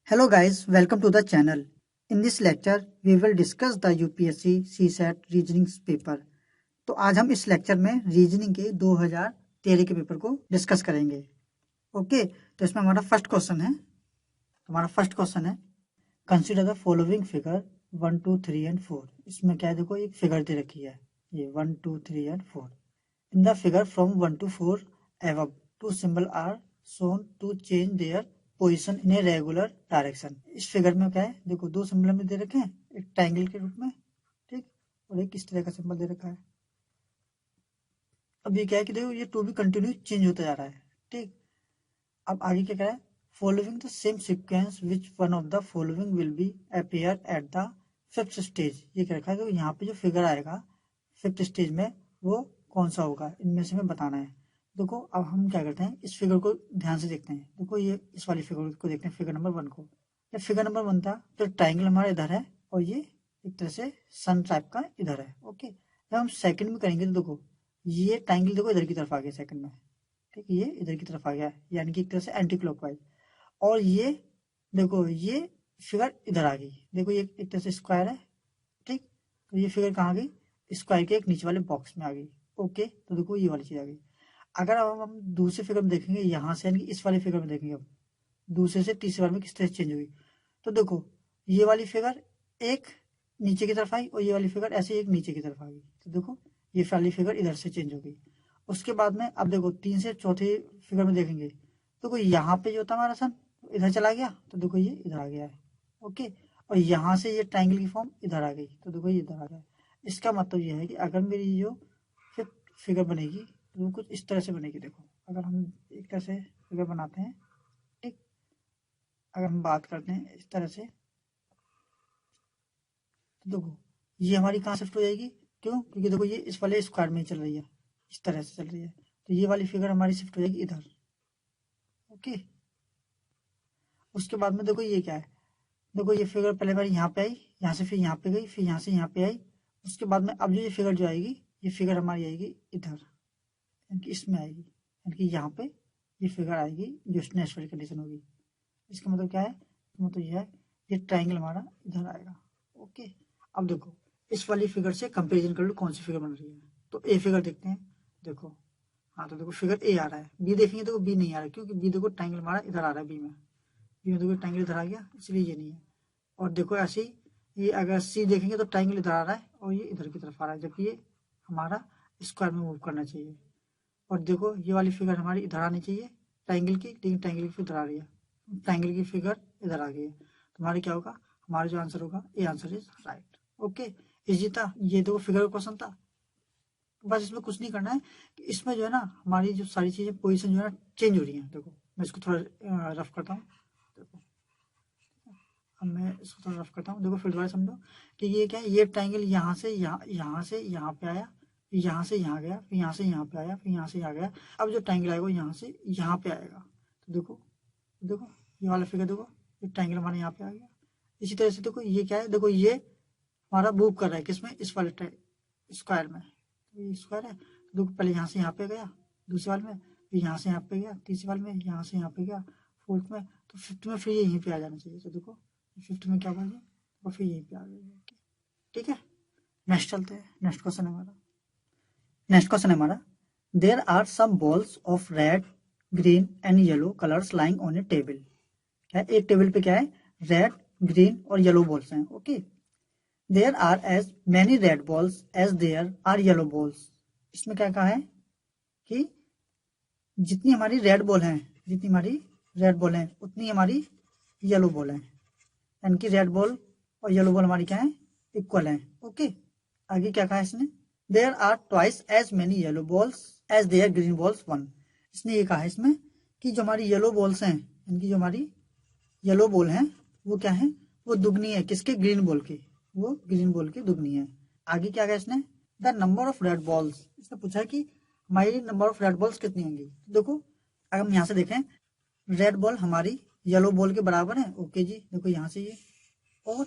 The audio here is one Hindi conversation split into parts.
Hello guys, welcome to the channel. In this lecture, we will discuss the UPSC CSAT reasoning paper. तो आज हम इस लेक्चर में रीजनिंग के 2013 के पेपर को डिस्कस करेंगे। ओके, तो इसमें हमारा फर्स्ट क्वेश्चन है consider the following figure 1, 2, 3 and 4। इसमें क्या है, देखो एक फिगर दे रखी है, ये 1, 2, 3 and 4। In the figure from 1 to 4 above, two symbol are shown to change their position in a regular direction. इस फिगर में क्या है, देखो दो सिंबल में दे रखे हैं, एक ट्रायंगल के रूप में, ठीक, और एक इस तरह का सिंबल दे रखा है। अब ये क्या है कि देखो ये टू भी कंटिन्यू चेंज होता जा रहा है, ठीक। अब आगे क्या कह रहा है, following the same sequence which one of the following will be appear at the fifth stage. ये क्या रखा है, तो यहाँ पे जो फिगर आएगा फिफ्थ स्टेज में वो कौन सा होगा, इनमें से हमें बताना है। देखो अब हम क्या करते हैं, इस फिगर को ध्यान से देखते हैं। देखो ये इस वाली फिगर को देखते हैं, फिगर नंबर 1 को। जब फिगर नंबर 1 था तो ट्राइंगल हमारा इधर है और ये एक तरह से सन टाइप का इधर है। ओके, जब हम सेकंड में करेंगे तो देखो ये ट्राइंगल देखो इधर की तरफ आ गया सेकंड में, ठीक, ये इधर की तरफ आ गया, यानी कि एक तरह से एंटी क्लॉकवाइज। और ये देखो ये फिगर इधर आ गई, देखो ये एक तरह से स्क्वायर है, ठीक। तो ये फिगर कहाँ गई, स्क्वायर के एक नीचे वाले बॉक्स में आ गई। ओके, तो देखो ये वाली चीज आ गई। अगर अब हम दूसरे फिगर में देखेंगे, यहाँ से यानी कि इस वाले फिगर में देखेंगे, अब दूसरे से तीसरे बार में किस तरह से चेंज हुई, तो देखो ये वाली फिगर एक नीचे की तरफ आई और ये वाली फिगर ऐसे एक नीचे की तरफ आ गई। तो देखो ये वाली फिगर इधर से चेंज हो गई। उसके बाद में अब देखो 3 से चौथे फिगर में देखेंगे, देखो यहाँ पे जो था हमारा सन इधर चला गया, तो देखो ये इधर आ गया है। ओके, और यहाँ से ये ट्राइंगल की फॉर्म इधर आ गई, तो देखो ये इधर आ गया। इसका मतलब ये है कि अगर मेरी जो फिफ्थ फिगर बनेगी तो वो कुछ इस तरह से बनेगी। देखो अगर हम एक तरह से फिगर बनाते हैं, ठीक, अगर हम बात करते हैं इस तरह से, तो देखो ये हमारी कहाँ शिफ्ट हो जाएगी, क्यों, क्योंकि देखो ये इस वाले स्क्वायर में चल रही है, इस तरह से चल रही है, तो ये वाली फिगर हमारी शिफ्ट हो जाएगी इधर। ओके, उसके बाद में देखो ये क्या है, देखो ये फिगर पहले बार यहाँ पे आई, यहाँ से फिर यहाँ पे गई, फिर यहाँ से यहाँ पे आई। उसके बाद में अब जो ये फिगर जो आएगी, ये फिगर हमारी आएगी इधर, यानी कि इसमें आएगी, यानी कि यहाँ पे ये फिगर आएगी जो नेक्स्ट वाली कंडीशन होगी। इसका मतलब क्या है, मतलब ये है ये ट्राइंगल हमारा इधर आएगा। ओके, अब देखो इस वाली फिगर से कंपेरिजन कर लो कौन सी फिगर बन रही है। तो ए फिगर देखते हैं, देखो हाँ, तो देखो फिगर ए आ रहा है। बी देखेंगे तो बी नहीं आ रहा है, क्योंकि बी देखो ट्राइंगल हमारा इधर आ रहा है, बी में देखो ट्राइंगल इधर आ गया, इसलिए ये नहीं है। और देखो ऐसे ही ये अगर सी देखेंगे तो ट्राइंगल इधर आ रहा है और ये इधर की तरफ आ रहा है, जबकि ये हमारा स्क्वायर में मूव करना चाहिए। और देखो ये वाली फिगर हमारी इधर आनी चाहिए ट्राइंगल की, लेकिन ट्राइंगल की इधर आ रही है, ट्राइंगल की फिगर इधर आ गई है। तुम्हारे क्या होगा, हमारा जो आंसर होगा A answer is right. Okay, easy था, ये देखो फिगर का क्वेश्चन था। बस इसमें कुछ नहीं करना है कि इसमें जो है ना हमारी जो सारी चीजें पोजीशन जो है ना चेंज हो रही है। देखो मैं इसको थोड़ा रफ करता हूँ, देखो अब मैं इसको थोड़ा रफ करता हूँ। देखो फिर दोबारा समझो कि ये क्या है, ये ट्राइंगल यहाँ से यहाँ से यहाँ पे आया, फिर यहाँ से यहाँ गया, फिर यहाँ से यहाँ पे आया, फिर यहाँ से यहाँ गया। अब जो ट्राइंगल आएगा वो यहाँ से यहाँ पे आएगा। तो देखो देखो ये वाला फिगर, देखो ये ट्राइंगल हमारे यहाँ पे आ गया। इसी तरह से देखो ये क्या है, देखो ये हमारा मूव कर रहा है किसमें, इस वाले स्क्वायर में। तो ये स्क्वायर है, तो देखो पहले यहाँ से यहाँ पे गया दूसरे वाले में, फिर यहाँ से यहाँ पे गया तीसरे वाले में, यहाँ से यहाँ पे गया फोर्थ में, तो फिफ्थ में फिर ये यहीं पे आ जाना चाहिए। तो देखो फिफ्थ में क्या बोलिए, और फिर यहीं पे आ गया। ठीक है, नेक्स्ट चलते हैं। नेक्स्ट क्वेश्चन है हमारा there are some balls of red, green and yellow colours lying on a table. क्या है, एक टेबल पे क्या है, रेड, ग्रीन और येलो बॉल्स हैं। Okay, there are as many red balls as there are yellow balls. इसमें क्या कहा है कि जितनी हमारी रेड बॉल है, जितनी हमारी रेड बॉल है उतनी हमारी येलो बॉल है, यानी कि रेड बॉल और येलो बॉल हमारी क्या है, इक्वल है। ओके, आगे क्या कहा है इसने, there are twice as many yellow balls as there green balls 1। इसने ये कहा है इसमें कि जो हमारी येलो बॉल्स हैं, यानी कि जो हमारी येलो बॉल हैं वो क्या है, वो दुगनी है किसके, ग्रीन बॉल की, वो ग्रीन बॉल की दुगनी है। आगे क्या कहा इसने, the number of red balls, इसने पूछा कि हमारी नंबर ऑफ रेड बॉल्स कितनी होंगी। देखो अगर हम यहाँ से देखें, रेड बॉल हमारी येलो बॉल के बराबर है। ओके जी, देखो यहाँ से ये, और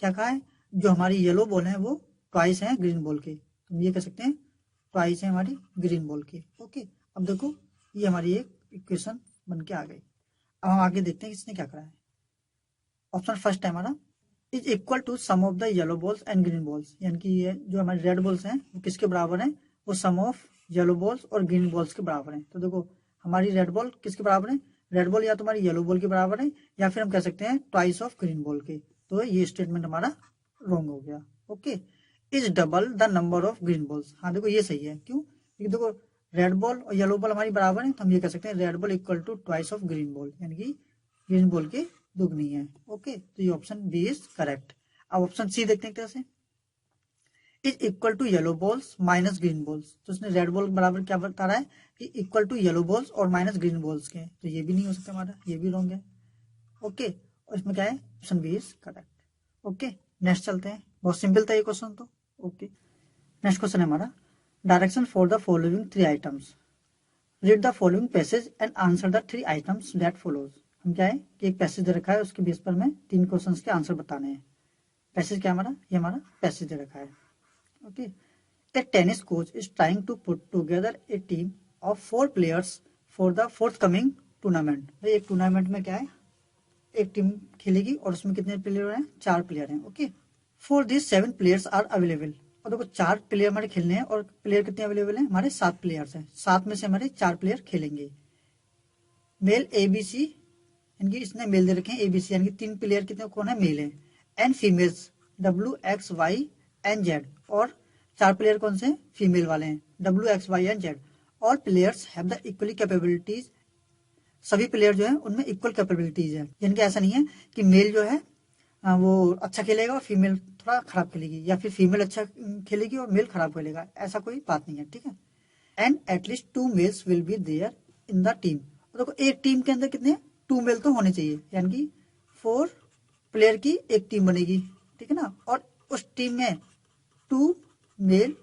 क्या कहा है, जो हमारी येलो बॉल है वो ट्वाइस है ग्रीन बॉल के, तो हम ये कह सकते हैं ट्वाइस है हमारी ग्रीन बॉल के। ओके, अब देखो ये हमारी एक इक्वेशन बन के आ गई। अब हम आगे देखते हैं इसने क्या करा है। ऑप्शन फर्स्ट है हमारा is equal to sum of the yellow balls and green balls, यानी कि ये जो हमारे रेड बॉल्स हैं वो किसके बराबर हैं, वो सम ऑफ येलो बॉल्स और ग्रीन बॉल्स के बराबर हैं। तो देखो हमारी रेड बॉल किसके बराबर है, रेड बॉल या तो हमारी येलो बॉल के बराबर है या फिर हम कह सकते हैं ट्वाइस ऑफ ग्रीन बॉल के। तो ये स्टेटमेंट हमारा रॉन्ग हो गया। Okay, is double the number of green balls, हाँ देखो ये सही है, क्यों, क्योंकि देखो रेड बॉल और येलो बॉल हमारी बराबर है, तो हम ये कह सकते हैं red ball equal to twice of green ball, यानी कि ग्रीन बॉल की दुगनी है। ओके, तो ये ऑप्शन बी इज करेक्ट। अब ऑप्शन सी देखते हैं कैसे, is equal to yellow balls minus green balls, तो उसने रेड बॉल बराबर क्या बता रहा है कि इक्वल टू येलो बॉल्स और माइनस ग्रीन बॉल्स के, तो ये भी नहीं हो सकता हमारा, ये भी रॉन्ग है। ओके, और इसमें क्या है, option B is correct. Okay, next चलते हैं, बहुत सिंपल था ये क्वेश्चन तो। ओके, नेक्स्ट क्वेश्चन है हमारा direction for the following three items, read the following passage and answer the three items that follows. हम क्या है कि एक पैसेज दे रखा है, उसके बेस पर हमें तीन क्वेश्चंस के आंसर बताने हैं। पैसेज क्या हमारा, ये हमारा पैसेज दे रखा है। Okay, a tennis coach is trying to put together a team of 4 players for the forthcoming tournament। भाई एक टूर्नामेंट में क्या है, एक टीम खेलेगी और उसमें कितने प्लेयर हैं, 4 प्लेयर हैं। Okay, for this 7 players are available, और देखो 4 प्लेयर हमारे खेलने हैं और प्लेयर कितने अवेलेबल हैं, हमारे 7 प्लेयर्स हैं, 7 में से हमारे 4 प्लेयर खेलेंगे। मेल ए बी सी, यानी कि इसने मेल दे रखे हैं ए बी सी, यानी कि 3 प्लेयर कितने कौन है, मेल है। And females W X Y and Z, और 4 प्लेयर कौन से फीमेल वाले हैं, W X Y and Z. All players have the equally capabilities, सभी प्लेयर जो है उनमें इक्वल कैपेबिलिटीज है, यानी कि ऐसा नहीं है कि मेल जो है वो अच्छा खेलेगा और फीमेल थोड़ा खराब खेलेगी, या फिर फीमेल अच्छा खेलेगी और मेल खराब खेलेगा, ऐसा कोई बात नहीं है। ठीक है, and at least 2 males will be there in the team, देखो एक टीम के अंदर कितने 2 मेल तो होने चाहिए, यानी कि 4 प्लेयर की एक टीम बनेगी। ठीक है ना, और उस टीम में 2 मेल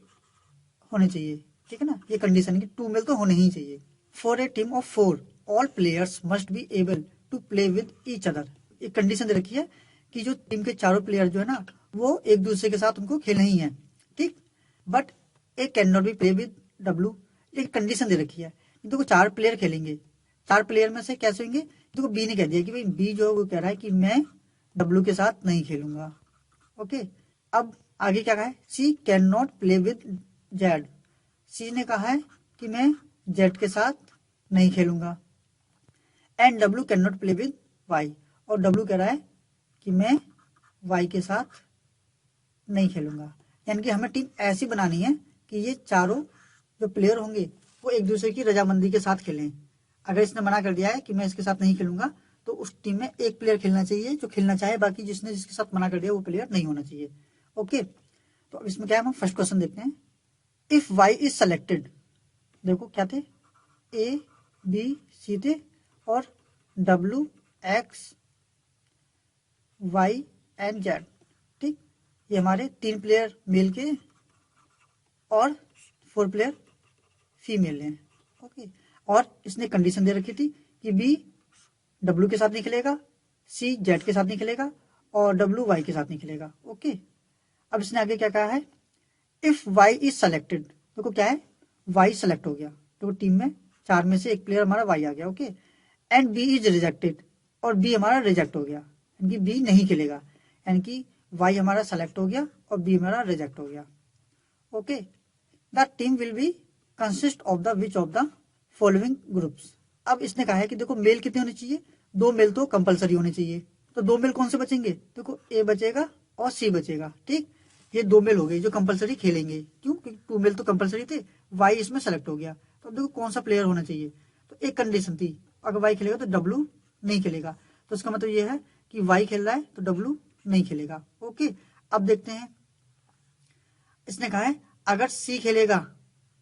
होने चाहिए। ठीक है ना, ये कंडीशन है कि 2 मेल तो होने ही चाहिए। For a team of 4 all players must be able to play with each other, एक कंडीशन दे रखी है कि जो टीम के चारों प्लेयर जो है ना वो एक दूसरे के साथ उनको खेलना ही है। ठीक, but A can not be play with W, एक कंडीशन दे रखी है, देखो 4 प्लेयर खेलेंगे, 4 प्लेयर में से कैसे होंगे, देखो बी ने कह दिया कि भाई बी जो वो कह रहा है कि मैं डब्ल्यू के साथ नहीं खेलूंगा। ओके, अब आगे क्या कहा है, C can not play with Z, C ने कहा है कि मैं जेड के साथ नहीं खेलूंगा। And W can not play with Y, और डब्ल्यू कह रहा है कि मैं वाई के साथ नहीं खेलूंगा, यानी कि हमें टीम ऐसी बनानी है कि ये चारों जो प्लेयर होंगे वो एक दूसरे की रजामंदी के साथ खेलें। अगर इसने मना कर दिया है कि मैं इसके साथ नहीं खेलूंगा, तो उस टीम में एक प्लेयर खेलना चाहिए जो खेलना चाहे, बाकी जिसने जिसके साथ मना कर दिया वो प्लेयर नहीं होना चाहिए। ओके, तो अब इसमें क्या है, हम फर्स्ट क्वेश्चन देखते हैं। इफ वाई इज सेलेक्टेड, देखो क्या थे, ए बी सी थे और W X Y and Z. ठीक, ये हमारे 3 प्लेयर मेल के और 4 प्लेयर फीमेल हैं। ओके, और इसने कंडीशन दे रखी थी कि बी डब्ल्यू के साथ नहीं खेलेगा, सी जेड के साथ नहीं खेलेगा और डब्ल्यू वाई के साथ नहीं खेलेगा। ओके, अब इसने आगे क्या कहा है, इफ वाई इज सेलेक्टेड, देखो क्या है, वाई सेलेक्ट हो गया, तो टीम में 4 में से एक प्लेयर हमारा वाई आ गया। Okay, and B is rejected, और बी हमारा रिजेक्ट हो गया, यानी कि बी नहीं खेलेगा, यानी कि वाई हमारा सेलेक्ट हो गया और बी हमारा रिजेक्ट हो गया। Okay, the team will be consist of the which of the following groups. अब इसने कहा है कि देखो मेल कितने होने चाहिए, 2 मेल तो कंपलसरी होने चाहिए, तो 2 मेल कौन से बचेंगे, देखो ए बचेगा और सी बचेगा। ठीक, ये 2 मेल हो गए जो कंपलसरी खेलेंगे, क्यों, क्योंकि 2 मेल तो कंपलसरी थे, वाई इसमें सेलेक्ट हो गया, तो अब देखो कौन सा प्लेयर होना चाहिए, तो एक कंडीशन थी, अगर वाई खेलेगा तो डब्ल्यू नहीं खेलेगा, तो इसका मतलब ये है कि वाई खेल रहा है तो डब्ल्यू नहीं खेलेगा। ओके, अब देखते हैं, इसने कहा है अगर सी खेलेगा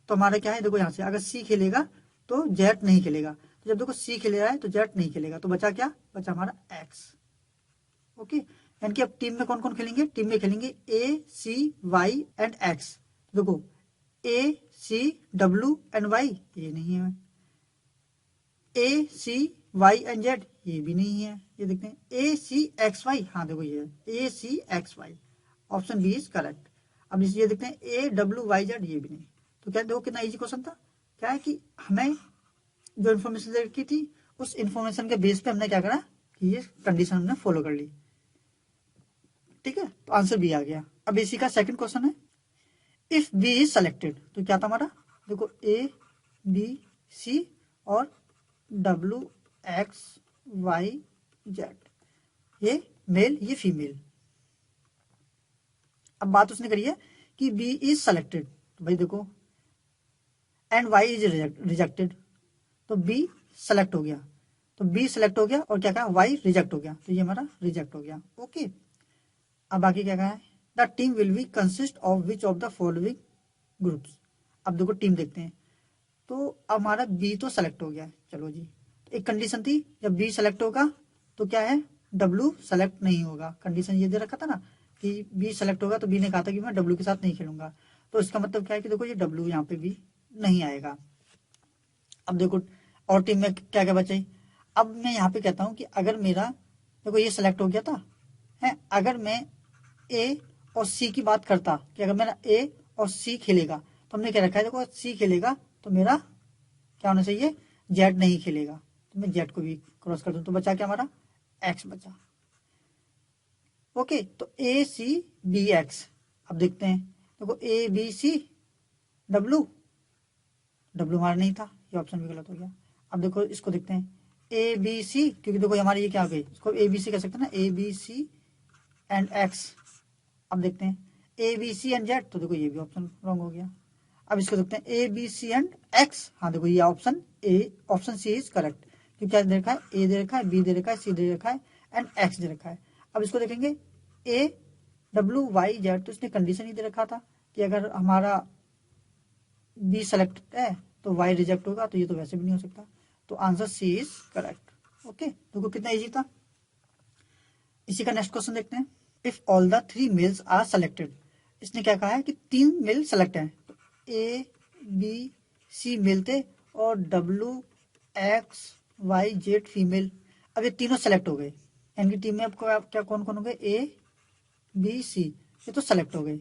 तो हमारा क्या है, देखो यहां से अगर सी खेलेगा तो जेड नहीं खेलेगा, तो जब देखो सी खेल रहा है तो जेड नहीं खेलेगा, तो बचा क्या, बचा हमारा एक्स। ओके, यानी कि अब टीम में कौन कौन खेलेंगे, टीम में खेलेंगे ए सी वाई एंड एक्स। देखो ए सी डब्ल्यू एंड वाई ये नहीं है, ए सी वाई एंड जेड ये भी नहीं है, ये देखते हैं ए सी एक्स वाई, हाँ देखो ये A C X Y, option B is correct. अब ये देखते हैं ए डब्ल्यू वाई जेड ये भी नहीं, तो क्या देखो कितना इजी क्वेश्चन था, क्या है कि हमें जो इन्फॉर्मेशन दे रखी थी उस इन्फॉर्मेशन के बेस पे हमने क्या करा कि ये कंडीशन हमने फॉलो कर ली। ठीक है, तो आंसर बी आ गया। अब इसी का सेकंड क्वेश्चन है, इफ बी इज सेलेक्टेड, तो क्या था हमारा, देखो ए बी सी और डब्ल्यू एक्स वाई जेड, ये मेल ये फीमेल। अब बात उसने करी है कि बी इज सेलेक्टेड, तो भाई देखो एंड वाई इज रिजेक्टेड, तो बी सेलेक्ट हो गया, तो बी सेलेक्ट हो गया और क्या कहा, वाई रिजेक्ट हो गया, तो ये हमारा रिजेक्ट हो गया। ओके, अब बाकी क्या कहा है, the team will be consist of which of the following groups. अब देखो टीम देखते हैं, तो अब हमारा बी तो सेलेक्ट हो गया, चलो जी, तो एक कंडीशन थी जब बी सेलेक्ट होगा तो क्या है, डब्ल्यू सेलेक्ट नहीं होगा, कंडीशन ये दे रखा था ना कि बी सेलेक्ट होगा, तो बी ने कहा था कि मैं डब्ल्यू के साथ नहीं खेलूंगा, तो इसका मतलब क्या है कि देखो ये डब्ल्यू यहाँ पे भी नहीं आएगा। अब देखो और टीम में क्या क्या बचे, अब मैं यहाँ पे कहता हूँ कि अगर मेरा देखो ये सेलेक्ट हो गया था है, अगर मैं ए और सी की बात करता कि अगर मेरा ए और सी खेलेगा, तो हमने क्या रखा है, देखो सी खेलेगा तो मेरा क्या होना चाहिए, जेड नहीं खेलेगा, तो मैं जेड को भी क्रॉस कर दूं, तो बचा क्या हमारा, एक्स बचा। ओके, तो ए सी बी एक्स, अब देखते हैं, देखो A B C W, W हमारा नहीं था, ये ऑप्शन भी गलत हो गया। अब देखो इसको देखते हैं, ए बी सी, क्योंकि देखो हमारी ये क्या हो गई, इसको ए बी सी कह सकते हैं ना, A B C and X. अब देखते हैं A B C and Z, तो देखो ये भी ऑप्शन रॉन्ग हो गया। अब इसको देखते हैं A B C and X, हाँ देखो ये option A, option C is correct, क्योंकि क्या दे रखा है, ए दे रखा है, बी दे रखा है, सी दे रखा है एंड एक्स दे रखा है। अब इसको देखेंगे ए डब्ल्यू वाई जेड, तो इसने कंडीशन ही दे रखा था कि अगर हमारा बी सेलेक्ट है तो वाई रिजेक्ट होगा, तो ये तो वैसे भी नहीं हो सकता, तो answer C is correct. Okay, देखो कितना इजी था। इसी का नेक्स्ट क्वेश्चन देखते हैं, if all the 3 males are selected, इसने क्या कहा है कि 3 मेल सेलेक्ट हैं, तो ए बी सी मेल थे और W X Y Z female. अब ये तीनों सेलेक्ट हो गए, यानी टीम में आपको क्या कौन कौन हो गए, ए बी सी, ये तो सेलेक्ट हो गए।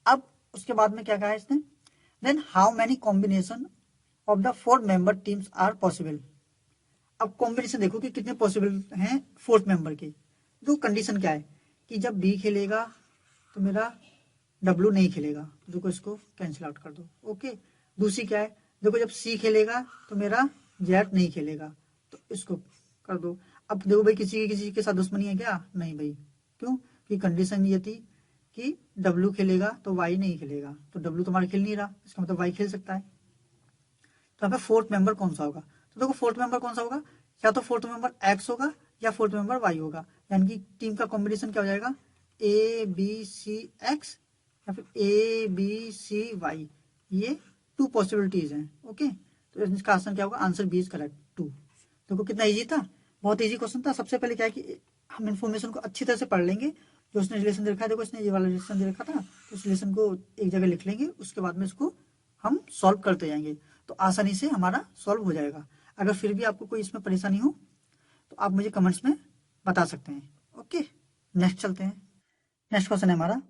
अब उसके बाद में क्या कहा है इसने, then how many combination of the 4 member teams are possible. अब कॉम्बिनेशन देखो कि कितने पॉसिबल हैं 4th मेंबर के। जो कंडीशन क्या है कि जब बी खेलेगा तो मेरा डब्ल्यू नहीं खेलेगा, तो देखो इसको कैंसिल आउट कर दो। ओके, दूसरी क्या है, देखो जब सी खेलेगा तो मेरा जेड नहीं खेलेगा, तो इसको कर दो। अब देखो भाई किसी के साथ दुश्मनी है क्या, नहीं भाई, क्यों कि कंडीशन ये थी कि डब्ल्यू खेलेगा तो वाई नहीं खेलेगा, तो डब्ल्यू तुम्हारा खेल नहीं रहा, इसका मतलब वाई खेल सकता है। तो यहाँ पे 4th मेंबर कौन सा होगा, तो देखो 4th मेंबर कौन सा होगा, या तो 4th मेंबर एक्स होगा या 4th मेंबर वाई होगा, यानी कि टीम का कॉम्बिनेशन क्या हो जाएगा, ए बी सी एक्स या फिर ए बी सी वाई, ये 2 पॉसिबिलिटीज हैं। ओके, तो इसका आंसर क्या होगा, आंसर बी इज करेक्ट 2। देखो कितना इजी था, बहुत इजी क्वेश्चन था। सबसे पहले क्या है कि हम इन्फॉर्मेशन को अच्छी तरह से पढ़ लेंगे, जो उसने रिलेशन दे रखा है, देखो इसने ये वाला रिलेशन दे रखा था ना, तो उस रिलेशन को एक जगह लिख लेंगे, उसके बाद में इसको हम सॉल्व करते जाएंगे, तो आसानी से हमारा सॉल्व हो जाएगा। अगर फिर भी आपको कोई इसमें परेशानी हो तो आप मुझे कमेंट्स में बता सकते हैं। ओके, नेक्स्ट चलते हैं। नेक्स्ट क्वेश्चन है हमारा,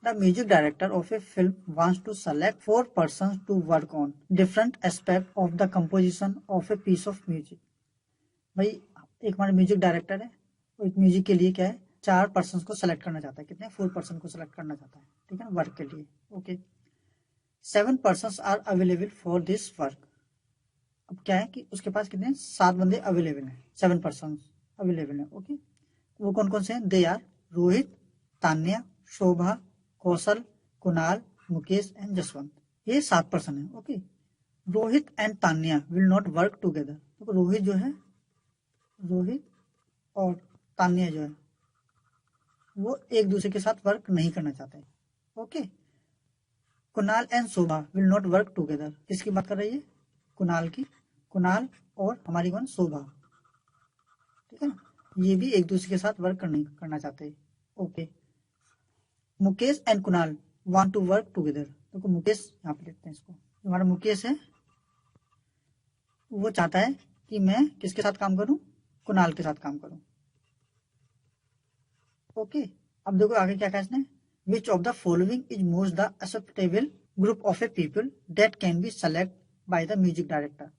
the music director of a film wants to select 4 persons to work on different aspect of the composition of a piece of music. भाई एक हमारा म्यूजिक डायरेक्टर है, वो एक म्यूजिक के लिए क्या है 4 पर्सन को सेलेक्ट करना चाहता है, कितने 4 पर्सन को सेलेक्ट करना चाहता है, ठीक है, वर्क के लिए। Okay, 7 person are available for this work. अब क्या है कि उसके पास कितने 7 बंदे अवेलेबल हैं, 7 पर्सन अवेलेबल हैं। ओके, वो कौन कौन से हैं, they are Rohit, Tanya, Shobha, Kaushal, Kunal, Mukesh and Jaswant, ये 7 पर्सन है। Okay, Rohit and Tanya will not work together, तो रोहित जो है, रोहित और तान्या जो है वो एक दूसरे के साथ वर्क नहीं करना चाहते। Okay, Kunal and Shobha will not work together, किसकी बात कर रही है, कुणाल की, कुणाल और हमारी कौन, शोभा, ठीक है ना, ये भी एक दूसरे के साथ वर्क नहीं करना चाहते। Okay, Mukesh and Kunal want to work together, देखो मुकेश यहाँ पे देखते हैं इसको, हमारा मुकेश है वो चाहता है कि मैं किसके साथ काम करूं, कुणाल के साथ काम करूं। ओके, अब देखो आगे क्या कहा इसने, which of the following is most the acceptable group of A people that can be select by the music director.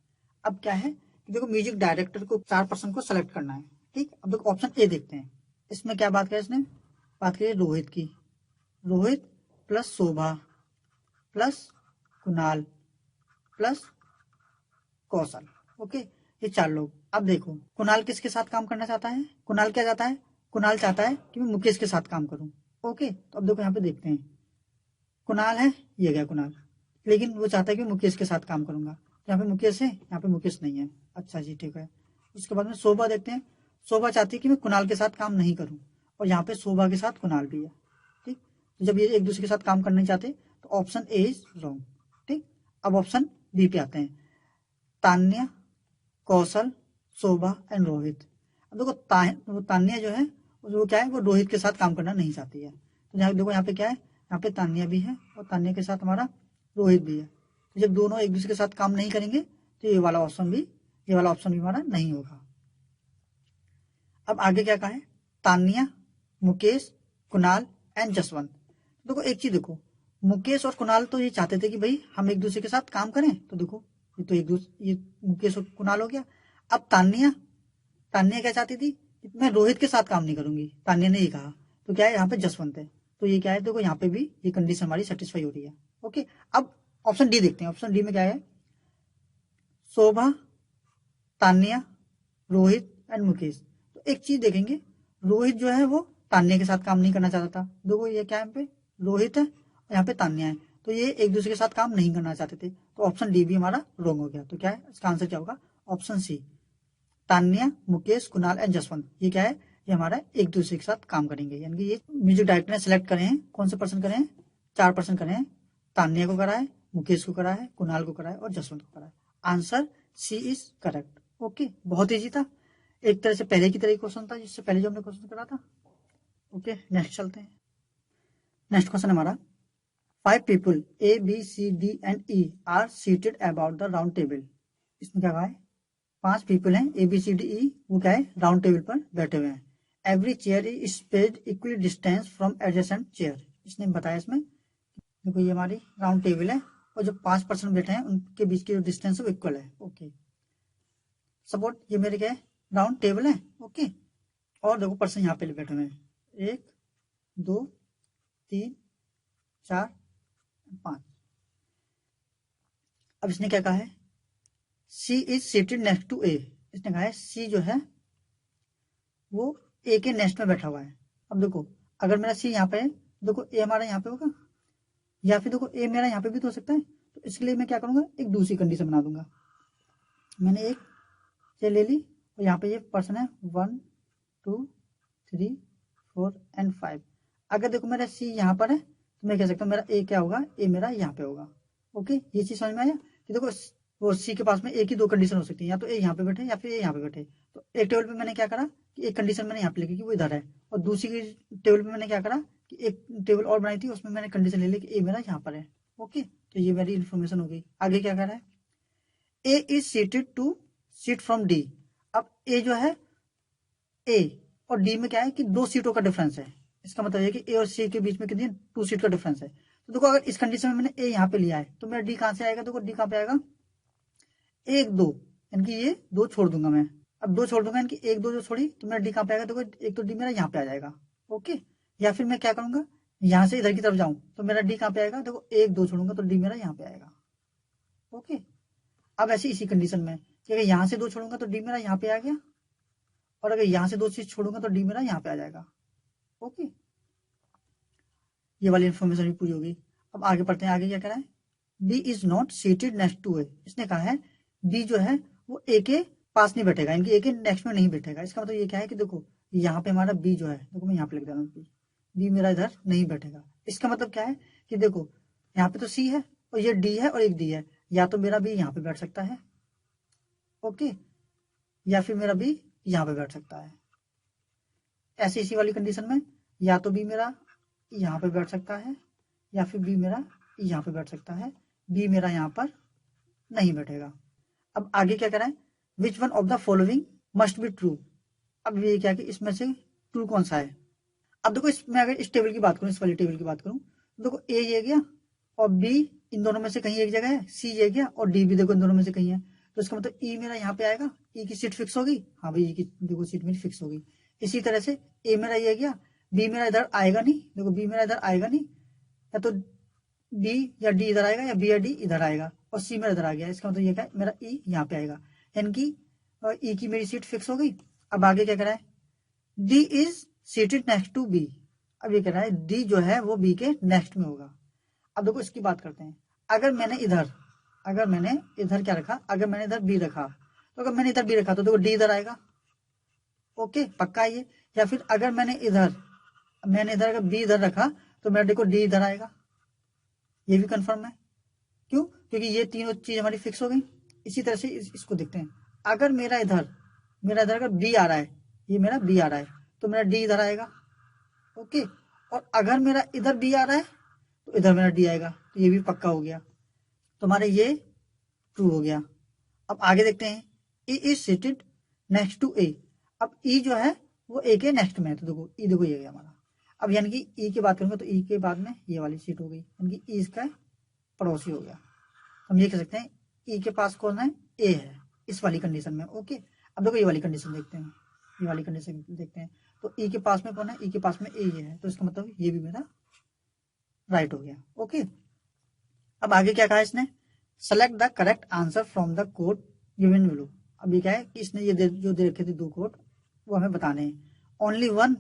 अब क्या है कि देखो म्यूजिक डायरेक्टर को 4 पर्सन को सेलेक्ट करना है, ठीक। अब देखो ऑप्शन ए देखते हैं, इसमें क्या बात करें इसने, बात करिए रोहित की, रोहित प्लस शोभा प्लस कुणाल प्लस कौशल। ओके, ये 4 लोग। अब देखो कुणाल किसके साथ काम करना चाहता है, कुणाल क्या चाहता है, कुणाल चाहता है कि मैं मुकेश के साथ काम करूं। ओके, तो अब देखो यहाँ पे देखते हैं, कुणाल है, ये गया कुणाल, लेकिन वो चाहता है कि मुकेश के साथ काम करूंगा। यहाँ पे मुकेश है, यहाँ पे मुकेश नहीं है। अच्छा जी, ठीक है। उसके बाद में शोभा देखते हैं, शोभा चाहती है कि मैं कुणाल के साथ काम नहीं करूं, और यहाँ पे शोभा के साथ कुणाल भी है। ठीक, तो जब ये एक दूसरे के साथ काम करना नहीं चाहते तो ऑप्शन ए इज रॉन्ग। ठीक, अब ऑप्शन बी पे आते हैं, तान्या, कौशल, शोभा एंड रोहित। अब देखो तान्या जो है वो क्या है, वो रोहित के साथ काम करना नहीं चाहती है। तो यहाँ देखो, यहाँ पे क्या है, यहाँ पे तान्या भी है और तान्या के साथ हमारा रोहित भी है। तो जब दोनों एक दूसरे के साथ काम नहीं करेंगे तो ये वाला ऑप्शन भी हमारा नहीं होगा। अब आगे क्या कहा है, तान्या, मुकेश, कुणाल एंड जसवंत। देखो एक चीज देखो, मुकेश और कुणाल तो ये चाहते थे कि भाई हम एक दूसरे के साथ काम करें। तो देखो ये तो एक दूसरे, ये मुकेश और कुणाल हो गया। अब तान्या क्या चाहती थी, मैं रोहित के साथ काम नहीं करूंगी, तान्या ने ये कहा। तो क्या है, यहाँ पे जसवंत है, तो ये क्या है, देखो यहाँ पे भी ये कंडीशन हमारी सेटिस्फाई हो रही है। ओके, अब ऑप्शन डी देखते हैं। ऑप्शन डी में क्या है, शोभा, तान्या, रोहित एंड मुकेश। तो एक चीज देखेंगे, रोहित जो है वो तान्या के साथ काम नहीं करना चाहता था। देखो ये क्या है, यहाँ पे रोहित है और यहाँ पे तान्या है, तो ये एक दूसरे के साथ काम नहीं करना चाहते थे। तो ऑप्शन डी भी हमारा रॉन्ग हो गया। तो क्या है, इसका आंसर क्या होगा, option C, Tanya, Mukesh, Kunal and Jaswant. ये क्या है, ये हमारा एक दूसरे के साथ काम करेंगे। यानी कि ये म्यूजिक डायरेक्टर ने सिलेक्ट करे हैं, कौन से पर्सन करे हैं, 4 पर्सन करे हैं। तान्या को करा है, मुकेश को करा है, कुणाल को करा है और जसवंत को करा है। Answer C is correct. Okay, बहुत ईजी था, एक तरह से पहले की तरह क्वेश्चन था जिससे पहले जो हमने क्वेश्चन करा था। ओके, नेक्स्ट चलते हैं। नेक्स्ट क्वेश्चन हमारा, 5 people A, B, C, D and E are seated about the round table। इसमें क्या कहा है, 5 पीपल हैं A B C D E, वो क्या है, राउंड टेबल पर बैठे हुए हैं। Every chair is spaced equally distance from adjacent chair. इसने बताया इसमें, देखो ये हमारी राउंड टेबल है और जो 5 पर्सन बैठे हैं उनके बीच की जो डिस्टेंस है वो इक्वल है। ओके, सपोर्ट ये मेरे क्या है, राउंड टेबल है। ओके, और देखो पर्सन यहाँ पे बैठे हुए हैं, 1 2 3 4 5। अब इसने क्या कहा है, सी is seated next to A. इसने कहा है सी जो है वो ए के नेक्स्ट में बैठा हुआ है। अब देखो अगर मेरा सी यहाँ पे है, देखो ए हमारा यहाँ पे होगा, या फिर देखो ए मेरा यहाँ पे भी तो हो सकता है। तो इसके लिए मैं क्या करूंगा, एक दूसरी कंडीशन बना दूंगा। मैंने एक चेयर ले ली और यहाँ पे ये पर्सन है 1 2 3 4 एंड 5। अगर देखो मेरा सी यहाँ पर है तो मैं कह सकता हूँ मेरा ए क्या होगा, ए मेरा यहाँ पे होगा। ओके, ये चीज समझ में आया कि देखो वो सी के पास में एक ही 2 कंडीशन हो सकती है, या तो ए यहाँ पे बैठे या फिर ए यहाँ पे बैठे। तो एक टेबल पे मैंने क्या करा कि एक कंडीशन मैंने यहाँ पे लिखी कि वो इधर है, और दूसरी टेबल पे मैंने क्या करा कि एक टेबल और बनाई थी, उसमें मैंने कंडीशन ले ली कि ए मेरा यहाँ पर है। ओके, तो ये मेरी इन्फॉर्मेशन हो गई। आगे क्या कर रहा है, A is seated two seat from D. अब ए जो है, ए और डी में क्या है कि 2 सीटों का डिफरेंस है। इसका मतलब है कि ए और सी के बीच में कितनी 2 सीट का डिफरेंस है। तो देखो अगर इस कंडीशन में मैंने ए यहाँ पे लिया है तो मेरा डी कहाँ से आएगा, देखो डी कहाँ पे आएगा, 1 2, यानी कि ये 2 छोड़ दूंगा मैं। अब 2 छोड़ दूंगा यानी कि 1 2 जो छोड़ी तो मेरा डी कहाँ पे आएगा, देखो एक तो डी मेरा यहाँ पे आ जाएगा। ओके, या फिर मैं क्या करूंगा, यहाँ से इधर की तरफ जाऊं तो मेरा डी कहाँ पे आएगा, देखो 1 2 छोड़ूंगा तो डी मेरा यहाँ पे आएगा। ओके, अब ऐसे इसी कंडीशन में कि अगर यहाँ से 2 छोड़ूंगा तो डी मेरा यहाँ पे आ गया, और अगर यहाँ से 2 चीज छोड़ूंगा तो डी मेरा यहाँ पे आ जाएगा। ओके, ये वाली इन्फॉर्मेशन भी पूरी होगी। अब आगे पढ़ते हैं, आगे क्या कह रहा है, B is not seated next to A. इसने कहा है बी जो है वो ए के पास नहीं बैठेगा, इनके ए के नेक्स्ट में नहीं बैठेगा। इसका मतलब ये क्या है कि देखो यहाँ पे हमारा बी जो है, देखो मैं यहाँ पे लिख दे रहा हूँ, बी मेरा इधर नहीं बैठेगा। इसका मतलब क्या है कि देखो यहाँ पे तो सी है और ये डी है और एक डी है, या तो मेरा बी यहाँ पे बैठ सकता है, ओके, या फिर मेरा बी यहाँ पे बैठ सकता है। ऐसी इसी वाली कंडीशन में या तो बी मेरा यहाँ पे बैठ सकता है या फिर बी मेरा यहाँ पे बैठ सकता है, बी मेरा यहाँ पर नहीं बैठेगा। अब आगे क्या करें, which one of the following must be true. अब ये क्या कि इसमें से ट्रू कौन सा है। अब देखो इसमें अगर इस टेबल की बात करूं, इस वाली टेबल की बात करूं, देखो ए ये गया और बी इन दोनों में से कहीं एक जगह है, सी ये गया और डी भी देखो इन दोनों में से कहीं है। तो इसका मतलब ई मेरा यहाँ पे आएगा, ई की सीट फिक्स होगी, हाँ भाई ई की देखो सीट मेरी फिक्स होगी। इसी तरह से ए मेरा ये गया, बी मेरा इधर आएगा नहीं, देखो बी मेरा इधर आएगा नहीं, या तो बी या डी इधर आएगा या बी या डी इधर आएगा, और सी मेरा इधर आ गया। इसका मतलब ये क्या है, मेरा ई यहाँ पे आएगा, यानी कि ई की मेरी सीट फिक्स हो गई। अब आगे क्या कह रहा है, D is seated next to B. अब ये कह रहा है डी जो है वो बी के नेक्स्ट में होगा। अब देखो इसकी बात करते हैं, अगर मैंने इधर क्या रखा, अगर मैंने इधर बी रखा, तो अगर मैंने इधर बी रखा तो देखो डी इधर आएगा, ओके पक्का ये। या फिर अगर मैंने इधर अगर बी इधर रखा तो मेरा देखो डी इधर आएगा, ये भी कंफर्म है। क्यों, क्योंकि ये तीनों चीज हमारी फिक्स हो गई। इसी तरह से इसको देखते हैं, अगर मेरा इधर अगर बी आ रहा है, ये मेरा बी आ रहा है, तो मेरा डी इधर आएगा, ओके। और अगर मेरा इधर बी आ रहा है तो इधर मेरा डी आएगा, तो ये भी पक्का हो गया, तो हमारा ये ट्रू हो गया। अब आगे देखते हैं, E is seated next to A. अब ई जो है वो ए के नेक्स्ट में है, तो देखो ई देखो ये गया हमारा। अब यानी कि ई की बात करूंगा तो ई के बाद में ये वाली सीट हो गई, यानी कि ई इसका पड़ोसी हो गया। हम ये कह सकते हैं ई के पास कौन है, ए है, इस वाली कंडीशन में, ओके। अब देखो ये वाली कंडीशन देखते हैं, ये वाली कंडीशन देखते हैं, तो ई के पास में कौन है, ई के पास में ए है, तो इसका मतलब ये भी मेरा राइट हो गया, ओके। अब आगे क्या कहा इसने, select the correct answer from the code given below. अब ये क्या है कि इसने ये जो दे रखे थे दो कोड, वो हमें बताने हैं। ओनली वन,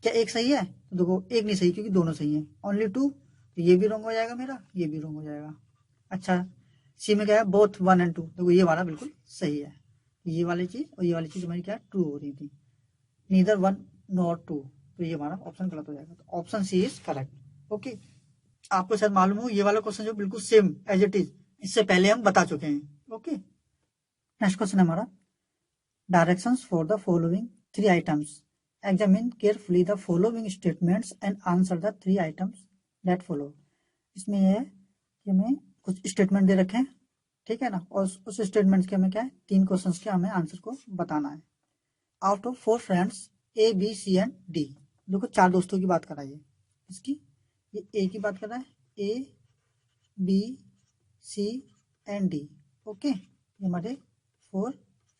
क्या एक सही है, तो देखो एक नहीं सही क्योंकि दोनों सही है। ओनली टू, तो ये भी रॉन्ग हो जाएगा मेरा, ये भी रॉन्ग हो जाएगा। अच्छा, सी में क्या है, बोथ 1 और 2, देखो ये वाला बिल्कुल सही है। ये वाली चीज और ये वाली चीज हमारी क्या ट्रू हो रही थी, नीदर 1 नॉट 2, तो ये हमारा ऑप्शन गलत हो जाएगा, तो option C is correct, okay. आपको शायद मालूम हो ये वाला क्वेश्चन जो बिल्कुल सेम एज इट इज, इससे पहले हम बता चुके हैं, ओके। नेक्स्ट क्वेश्चन है हमारा, directions for the following 3 items, examine carefully the following statements and answer the 3 items that follow. इसमें यह है कि हमें कुछ स्टेटमेंट दे रखे हैं, ठीक है ना, और उस स्टेटमेंट्स के हमें क्या है 3 क्वेश्चंस के हमें आंसर को बताना है। Out of 4 friends A B C and D, देखो 4 दोस्तों की बात कराइए इसकी, ये ए की बात कर रहा है, A B C and D, okay. ये हमारे 4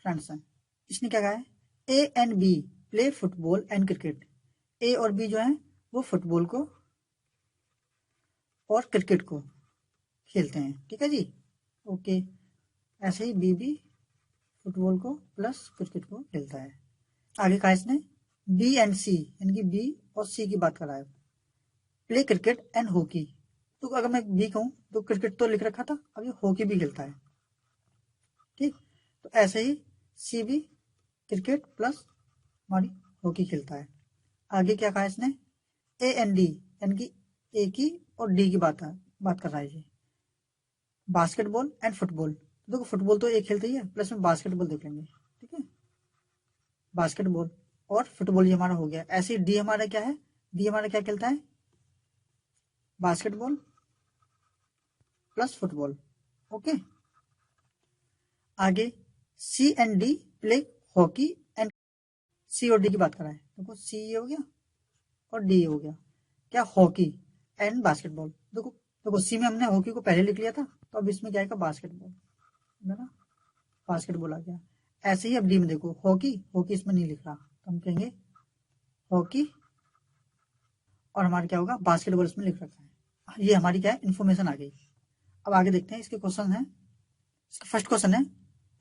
फ्रेंड्स हैं। इसने क्या कहा है, A and B play football and cricket. A और बी जो है वो फुटबॉल को और क्रिकेट को खेलते हैं, ठीक है जी, ओके। ऐसे ही बी भी फुटबॉल को प्लस क्रिकेट को खेलता है। आगे कहा इसने, बी एंड सी, यानी कि बी और सी की बात कर रहा है, प्ले क्रिकेट एंड हॉकी। तो अगर मैं बी कहूं तो क्रिकेट तो लिख रखा था, अब ये हॉकी भी खेलता है, ठीक। तो ऐसे ही सी भी क्रिकेट प्लस हमारी हॉकी खेलता है। आगे क्या कहा इसने, ए एंड डी, यानी कि ए की और डी की बात कर रहा है ये, बास्केटबॉल एंड फुटबॉल। देखो फुटबॉल तो एक खेलते ही है, प्लस में बास्केटबॉल देख लेंगे, ठीक है, बास्केटबॉल और फुटबॉल ये हमारा हो गया। ऐसे डी हमारा क्या है, डी हमारा क्या खेलता है, बास्केटबॉल प्लस फुटबॉल, ओके। आगे C and D play hockey and, C और डी की बात कर रहा है, देखो सी ये हो गया और डी हो गया, क्या हॉकी एंड बास्केटबॉल। देखो सी में हमने हॉकी को पहले लिख लिया था, तो अब इसमें क्या आएगा, बास्केटबॉल, ना बास्केटबॉल आ गया। ऐसे ही अब डी में देखो हॉकी इसमें नहीं लिख रहा, तो हम कहेंगे हॉकी और हमारा क्या होगा, बास्केटबॉल इसमें लिख रखा है। ये हमारी क्या है, इन्फॉर्मेशन आ गई। अब आगे देखते हैं इसके क्वेश्चन है। इसका फर्स्ट क्वेश्चन है,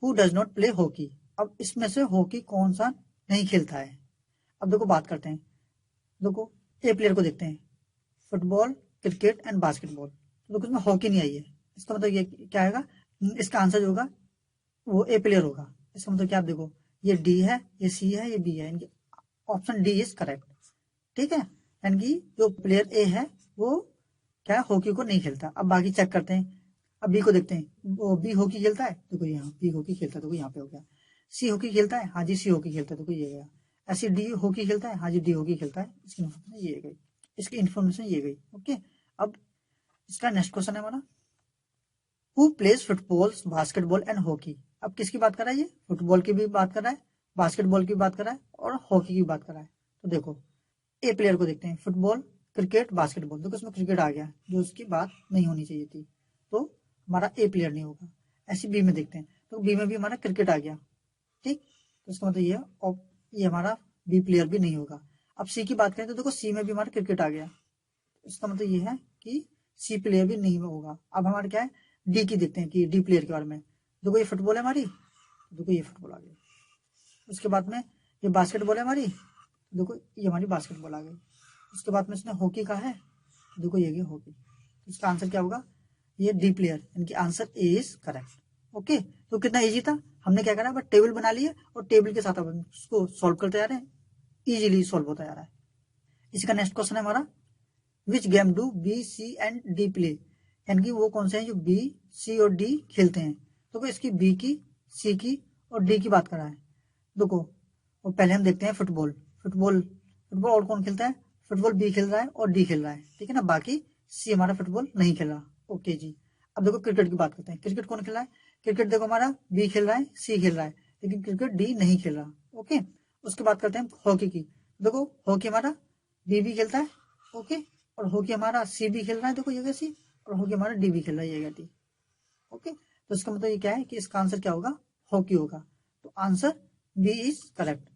who does not play hockey. अब इसमें से हॉकी कौन सा नहीं खेलता है। अब देखो बात करते हैं, देखो ए प्लेयर को देखते हैं, फुटबॉल क्रिकेट एंड बास्केटबॉल, तो देखो इसमें हॉकी नहीं आई है, इसका मतलब ये क्या आएगा, इसका आंसर जो होगा वो ए प्लेयर होगा। इसका मतलब क्या, आप देखो ये डी है, ये सी है, ये बी है, यानी ऑप्शन डी इज करेक्ट, ठीक है। यानी कि जो प्लेयर ए है वो क्या है, हॉकी को नहीं खेलता। अब बाकी चेक करते हैं, अब बी को देखते हैं, वो बी हॉकी खेलता है, देखो यहाँ बी हॉकी खेलता है, देखो यहाँ पे हो गया। सी हॉकी खेलता है, हाँ जी सी हॉकी खेलता है, देखो ये गया। ऐसे डी हॉकी खेलता है, हाँ जी डी हॉकी खेलता है, इसकी इन्फॉर्मेशन ये गई, इसकी इन्फॉर्मेशन ये गई, ओके। अब इसका नेक्स्ट क्वेश्चन है हमारा, who plays football basketball and hockey. अब किसकी बात कर रहा है, ये फुटबॉल की भी बात कर रहा है, बास्केटबॉल की बात कर रहा है और हॉकी की बात कर रहा है। तो देखो ए प्लेयर को देखते हैं, फुटबॉल क्रिकेट बास्केटबॉल, देखो इसमें क्रिकेट आ गया जो उसकी बात नहीं होनी चाहिए थी, तो हमारा ए प्लेयर नहीं होगा। ऐसे बी में देखते हैं, तो बी में भी हमारा क्रिकेट आ गया, ठीक, तो इसका मतलब ये हमारा बी प्लेयर भी नहीं होगा। अब सी की बात करें तो देखो सी में भी हमारा क्रिकेट आ गया, इसका मतलब ये है कि सी प्लेयर भी नहीं होगा। अब हमारे क्या है, डी की देखते हैं कि डी प्लेयर के बारे में। देखो ये फुटबॉल है हमारी, देखो ये फुटबॉल आ गई। उसके बाद में ये बास्केटबॉल है हमारी, देखो ये हमारी बास्केटबॉल आ गई। उसके बाद में इसने हॉकी का है, देखो ये गई हॉकी। इसका आंसर क्या होगा, ये डी प्लेयर, इनकी answer A is correct. Okay, तो कितना इजी था, हमने क्या करा, बस टेबल बना लिया और टेबल के साथ अब हम उसको सॉल्व करते जा रहे हैं, इजीली सॉल्व होता जा रहा है। इसी का नेक्स्ट क्वेश्चन है हमारा, which game do B C and D play, यानी कि वो कौन से हैं जो बी सी और डी खेलते हैं। तो इसकी बी की, सी की और डी की बात करा है। देखो और पहले हम देखते हैं फुटबॉल। फुटबॉल फुटबॉल और कौन खेलता है, फुटबॉल बी खेल रहा है और डी खेल रहा है, ठीक है ना, बाकी सी हमारा फुटबॉल नहीं खेल रहा। ओके जी, अब देखो क्रिकेट की बात करते हैं। क्रिकेट कौन खेल रहा है, क्रिकेट देखो हमारा बी खेल रहा है, सी खेल रहा है, लेकिन क्रिकेट डी नहीं खेल रहा। ओके, उसके बाद करते हैं हॉकी की। देखो हॉकी हमारा बी भी खेलता है, ओके, और हॉकी हमारा सी भी खेल रहा है, देखो ये सी, और हॉकी हमारा डी भी खेल रहा है, ये डी। ओके, तो इसका मतलब ये क्या है कि इसका आंसर क्या होगा, हॉकी होगा। तो आंसर बी इज करेक्ट।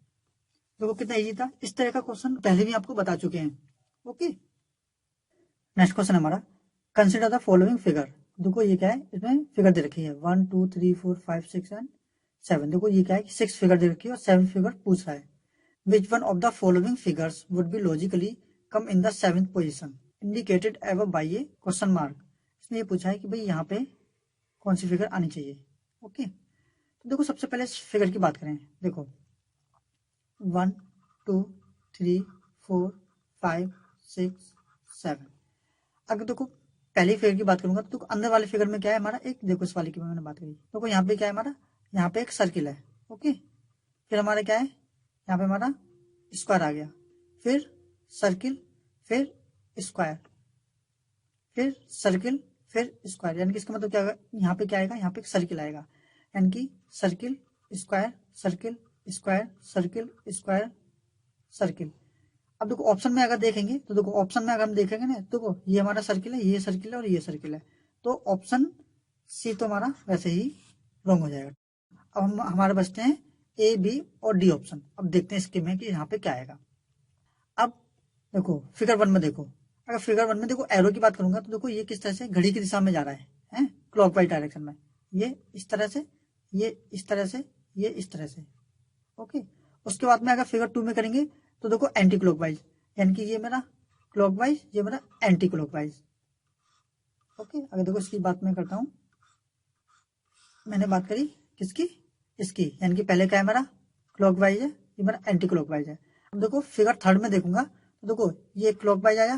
देखो कितना इजी था, इस तरह का क्वेश्चन पहले भी आपको बता चुके हैं। ओके, नेक्स्ट क्वेश्चन हमारा, कंसिडर द फॉलोइंग फिगर। देखो ये क्या है, इसमें फिगर दे रखी है 1 2 3 4 5 6 एंड 7। देखो ये क्या है, 6 फिगर दे रखी है और 7 फिगर पूछ रहा है। Which one of the following figures would be logically come in the 7th position indicated एव बाई ए क्वेश्चन मार्क। इसने ये पूछा है कि भाई यहाँ पे कौन सी फिगर आनी चाहिए। ओके, तो देखो सबसे पहले इस फिगर की बात करें। देखो 1 2 3 4 5 6 7। अगर देखो पहले फिगर की बात करूंगा तो अंदर वाले फिगर में क्या है हमारा, एक देखो इस वाले की मैंने बात करी, देखो यहाँ पे क्या है हमारा, यहाँ पे एक सर्किल है। ओके, फिर हमारा क्या है, यहाँ पे हमारा स्क्वायर आ गया, फिर सर्किल, फिर स्क्वायर, फिर सर्किल, फिर स्क्वायर। यानी कि इसका मतलब क्या होगा, यहाँ पे क्या आएगा, यहाँ पे एक सर्किल आएगा, यानी कि circle square circle square circle square circle. अब देखो ऑप्शन में अगर देखेंगे तो देखो ऑप्शन में अगर हम देखेंगे ना, देखो ये हमारा सर्किल है, ये सर्किल है और ये सर्किल है, तो ऑप्शन सी तो हमारा वैसे ही रॉन्ग हो जाएगा। अब हम हमारे बचते हैं ए बी और डी ऑप्शन। अब देखते हैं इसके में कि यहाँ पे क्या आएगा। अब देखो फिगर 1 में देखो, अगर फिगर 1 में देखो एरो की बात करूंगा तो देखो ये किस तरह से घड़ी की दिशा में जा रहा है क्लॉकवाइज डायरेक्शन में, ये इस तरह से, ये इस तरह से, ये इस तरह से। ओके, उसके बाद में अगर फिगर 2 में करेंगे तो देखो एंटी क्लॉकवाइज, यानी कि ये मेरा क्लॉकवाइज, ये मेरा एंटी क्लॉकवाइज। ओके, अगर देखो इसकी बात मैं करता हूं, मैंने बात करी किसकी, इसकी, यानी कि पहले क्या है मेरा क्लॉकवाइज है, ये मेरा एंटी क्लॉकवाइज है। अब देखो फिगर 3 में देखूंगा तो देखो ये क्लॉकवाइज आया,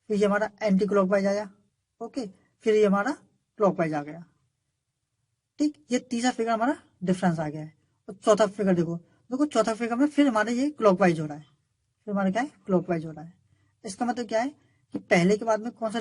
फिर ये हमारा एंटी क्लॉकवाइज आया। ओके, फिर ये हमारा क्लॉकवाइज आ गया। ठीक, ये तीसरा फिगर हमारा डिफरेंस आ गया है। और चौथा फिगर देखो, देखो चौथा फिगर में फिर हमारे ये क्लॉकवाइज हो रहा है, फिर हमारा क्या है क्लॉकवाइज हो रहा है। इसका मतलब क्या है कि पहले के बाद में कौन सा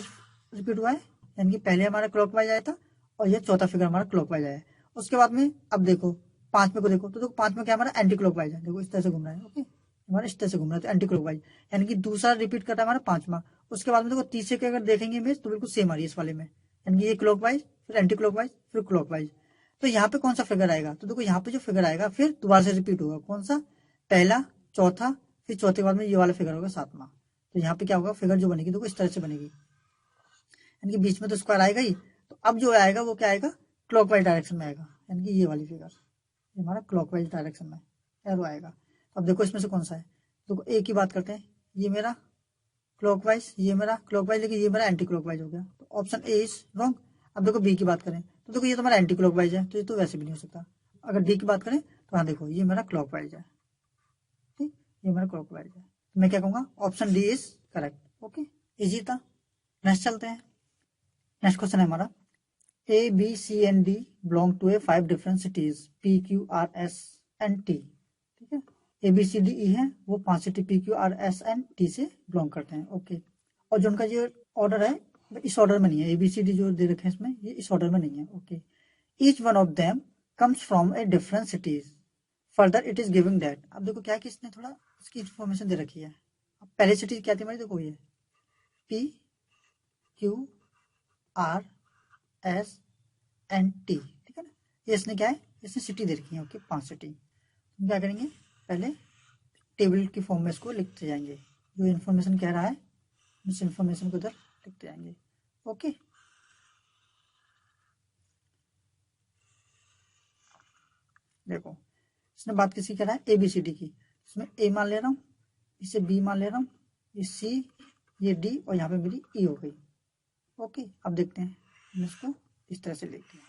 रिपीट हुआ है, यानी कि पहले हमारा क्लॉकवाइज आया था और ये चौथा फिगर हमारा क्लॉकवाइज आया है। उसके बाद में अब देखो 5 में को देखो तो देखो 5 में क्या हमारा एंटी क्लॉकवाइज है, देखो इस तरह से घूम रहा है। ओके, हमारा इस तरह से घूम रहा है तो एंटी क्लॉकवाइज, यानी कि दूसरा रिपीट करता है हमारा 5वां। उसके बाद में देखो तीसरे के अगर देखेंगे इमेज तो बिल्कुल सेम आ रही है इस वाले में, यानी कि ये क्लॉकवाइज, फिर एंटी क्लॉकवाइज, फिर क्लॉकवाइज। तो यहाँ पे कौन सा फिगर आएगा, तो देखो यहाँ पे जो फिगर आएगा फिर दोबारा से रिपीट होगा, कौन सा, पहला, चौथा, फिर चौथे के बाद में ये वाला फिगर होगा 7वां। तो यहाँ पे क्या होगा, फिगर जो बनेगी देखो इस तरह से बनेगी, यानी कि बीच में तो स्क्वायर आएगा ही। तो अब जो आएगा वो क्या आएगा, क्लॉकवाइज डायरेक्शन में आएगा, यानी कि ये वाली फिगर हमारा क्लॉकवाइज डायरेक्शन में एरो आएगा। अब देखो इसमें से कौन सा है, देखो एक ही बात करते हैं, ये मेरा क्लॉकवाइज, ये मेरा क्लॉकवाइज, लेकिन ये मेरा एंटी क्लॉकवाइज हो गया, तो ऑप्शन ए इज रॉन्ग। अब देखो बी की बात करें तो देखो ये तो हमारा एंटी क्लॉकवाइज है, तो ये तो वैसे भी नहीं हो सकता। अगर डी की बात करें तो हाँ देखो ये मेरा क्लॉकवाइज है, ठीक, ये मेरा क्लॉकवाइज है, तो मैं क्या कहूंगा option D is correct. Okay, easy था। नेक्स्ट चलते हैं। नेक्स्ट क्वेश्चन है हमारा, A B C and D belong to a 5 different cities P Q R S and T. ठीक है, A B C D E है, वो 5 city P Q R S and T से बिलोंग करते हैं। ओके, और जो उनका ये ऑर्डर है इस ऑर्डर में नहीं है, ए बी सी डी जो दे रखे हैं इसमें ये इस ऑर्डर में नहीं है। Okay, each one of them comes from a different cities, further it is giving that. अब देखो क्या है कि इसने थोड़ा इसकी इन्फॉर्मेशन दे रखी है। अब पहले सिटी क्या थी हमारी, देखो ये P Q R S and T, ठीक है ना, ये इसने क्या है, इसने सिटी दे रखी है। Okay, 5 city. हम क्या करेंगे, पहले टेबल की फॉर्म में इसको लिखते जाएंगे। जो इन्फॉर्मेशन कह रहा है उस इन्फॉर्मेशन को इधर लिखते जाएंगे। ओके, देखो इसने बात किसी कह रहा है ABCD की, इसमें A मान ले रहा हूँ, इसे B मान ले रहा हूँ, ये C, ये D और यहाँ पे मेरी E हो गई। ओके, अब देखते हैं हम इसको इस तरह से लिखते हैं।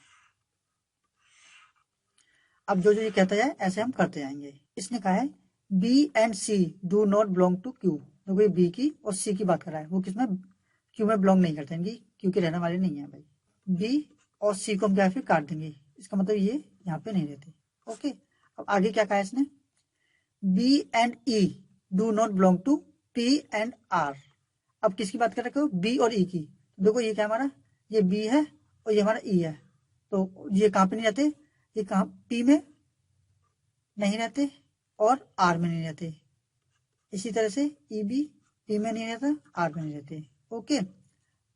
अब जो जो ये कहता है ऐसे हम करते जाएंगे। इसने कहा है B and C do not belong to Q। देखो ये B की और C की बात कर रहा है, वो किसमें Q में बिलोंग नहीं करते, इनकी Q के रहने वाले नहीं है भाई। B और C को हम क्या फिर काट देंगे, इसका मतलब ये यहाँ पे नहीं रहते। ओके, अब आगे क्या कहा है इसने, B and E do not belong to P and R। अब किसकी बात कर रहे हो, B और E की। देखो ये क्या हमारा, ये B है और ये हमारा E है, तो ये कहाँ पे नहीं रहते, ये कहाँ P में नहीं रहते और R में नहीं रहते। इसी तरह से E भी P में नहीं रहता, R में नहीं रहते। ओके,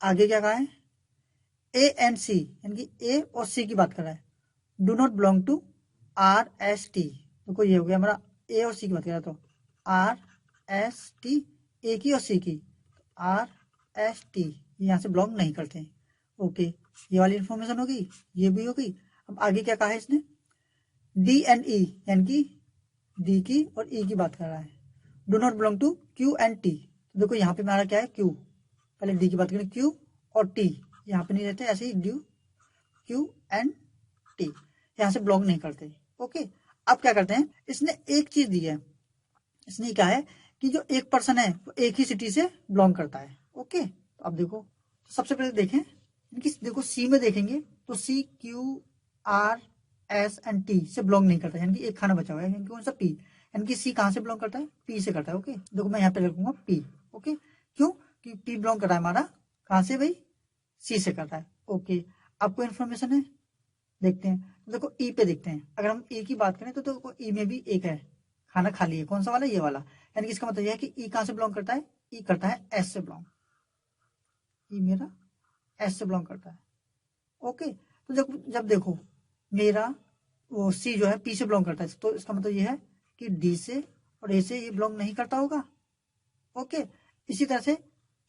आगे क्या कहा है, A and C यानी कि A और C की बात कर रहा है, do not belong to RST। देखो ये हो गया हमारा A और C की बात कर रहा है, तो RST A की और C की, RST यहाँ से बिलोंग नहीं करते। ओके, ये वाली इंफॉर्मेशन हो गई, ये भी हो गई। अब आगे क्या कहा है इसने, D and E यानी कि D की और E की बात कर रहा है, do not belong to Q and T। देखो यहाँ पे हमारा क्या है Q, पहले D की बात करें, Q और T यहाँ पे नहीं रहते, ऐसे ही Q and T यहाँ से बिलोंग नहीं करते। ओके, अब क्या करते हैं, इसने एक चीज दी है, इसने क्या है कि जो एक पर्सन है वो एक ही सिटी से बिलोंग करता है। ओके, तो अब देखो सबसे पहले देखें, देखो C में देखेंगे तो C Q R S and T से बिलोंग नहीं करता, यानी कि एक खाना बचा हुआ है, यानी कौन सा P, यानी कि C कहाँ से बिलोंग करता है, P से करता है। ओके, देखो मैं यहाँ पे लिखूंगा P। ओके, क्यों, कि P बिलोंग कर रहा है हमारा कहाँ से भाई, C से कर रहा है। ओके, आपको इन्फॉर्मेशन है, देखते हैं। देखो E पे देखते हैं, अगर हम E की बात करें तो देखो E में भी एक है, खाना खाली है, कौन सा वाला, ये वाला, यानी कि इसका मतलब यह है कि E कहाँ से बिलोंग करता है, E करता है S से बिलोंग, E मेरा S से बिलोंग करता है। ओके, तो जब देखो मेरा वो C जो है P से बिलोंग करता है, तो इसका मतलब यह है कि D से और A से ये बिलोंग नहीं करता होगा। ओके, इसी तरह से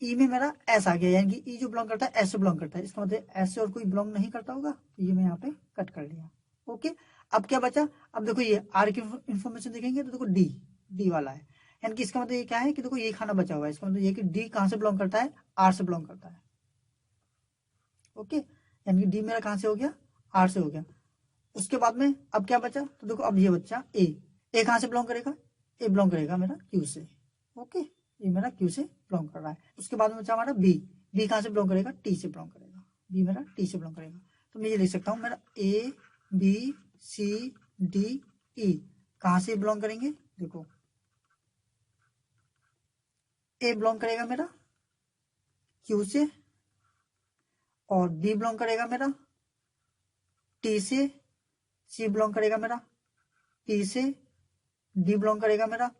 E में मेरा S आ गया, यानी कि E जो बिलोंग करता है S से बिलोंग करता है, इसका मतलब S से और कोई बिलोंग नहीं करता होगा, तो ये मैं यहाँ पे कट कर लिया। ओके, अब क्या बचा, अब देखो ये R की इंफॉर्मेशन देखेंगे तो देखो D वाला है, यानी कि इसका मतलब ये क्या है कि देखो ये खाना बचा हुआ है, इसका मतलब ये कि D कहाँ से बिलोंग करता है, R से बिलोंग करता है। ओके, यानी कि D मेरा कहाँ से हो गया, R से हो गया। उसके बाद में अब क्या बचा, तो देखो अब ये बच्चा A कहाँ से बिलोंग करेगा, A बिलोंग करेगा मेरा Q से। ओके, ये मेरा Q से बिलोंग कर रहा है। उसके बाद में बचा हमारा B कहाँ से बिलोंग करेगा, T से बिलोंग करेगा, B मेरा T से बिलोंग करेगा। तो मैं ये लिख सकता हूँ मेरा A B C D E कहाँ से बिलोंग करेंगे, देखो A बिलोंग करेगा मेरा Q से और B बिलोंग करेगा मेरा T से, C बिलोंग करेगा मेरा P से, D बिलोंग करेगा मेरा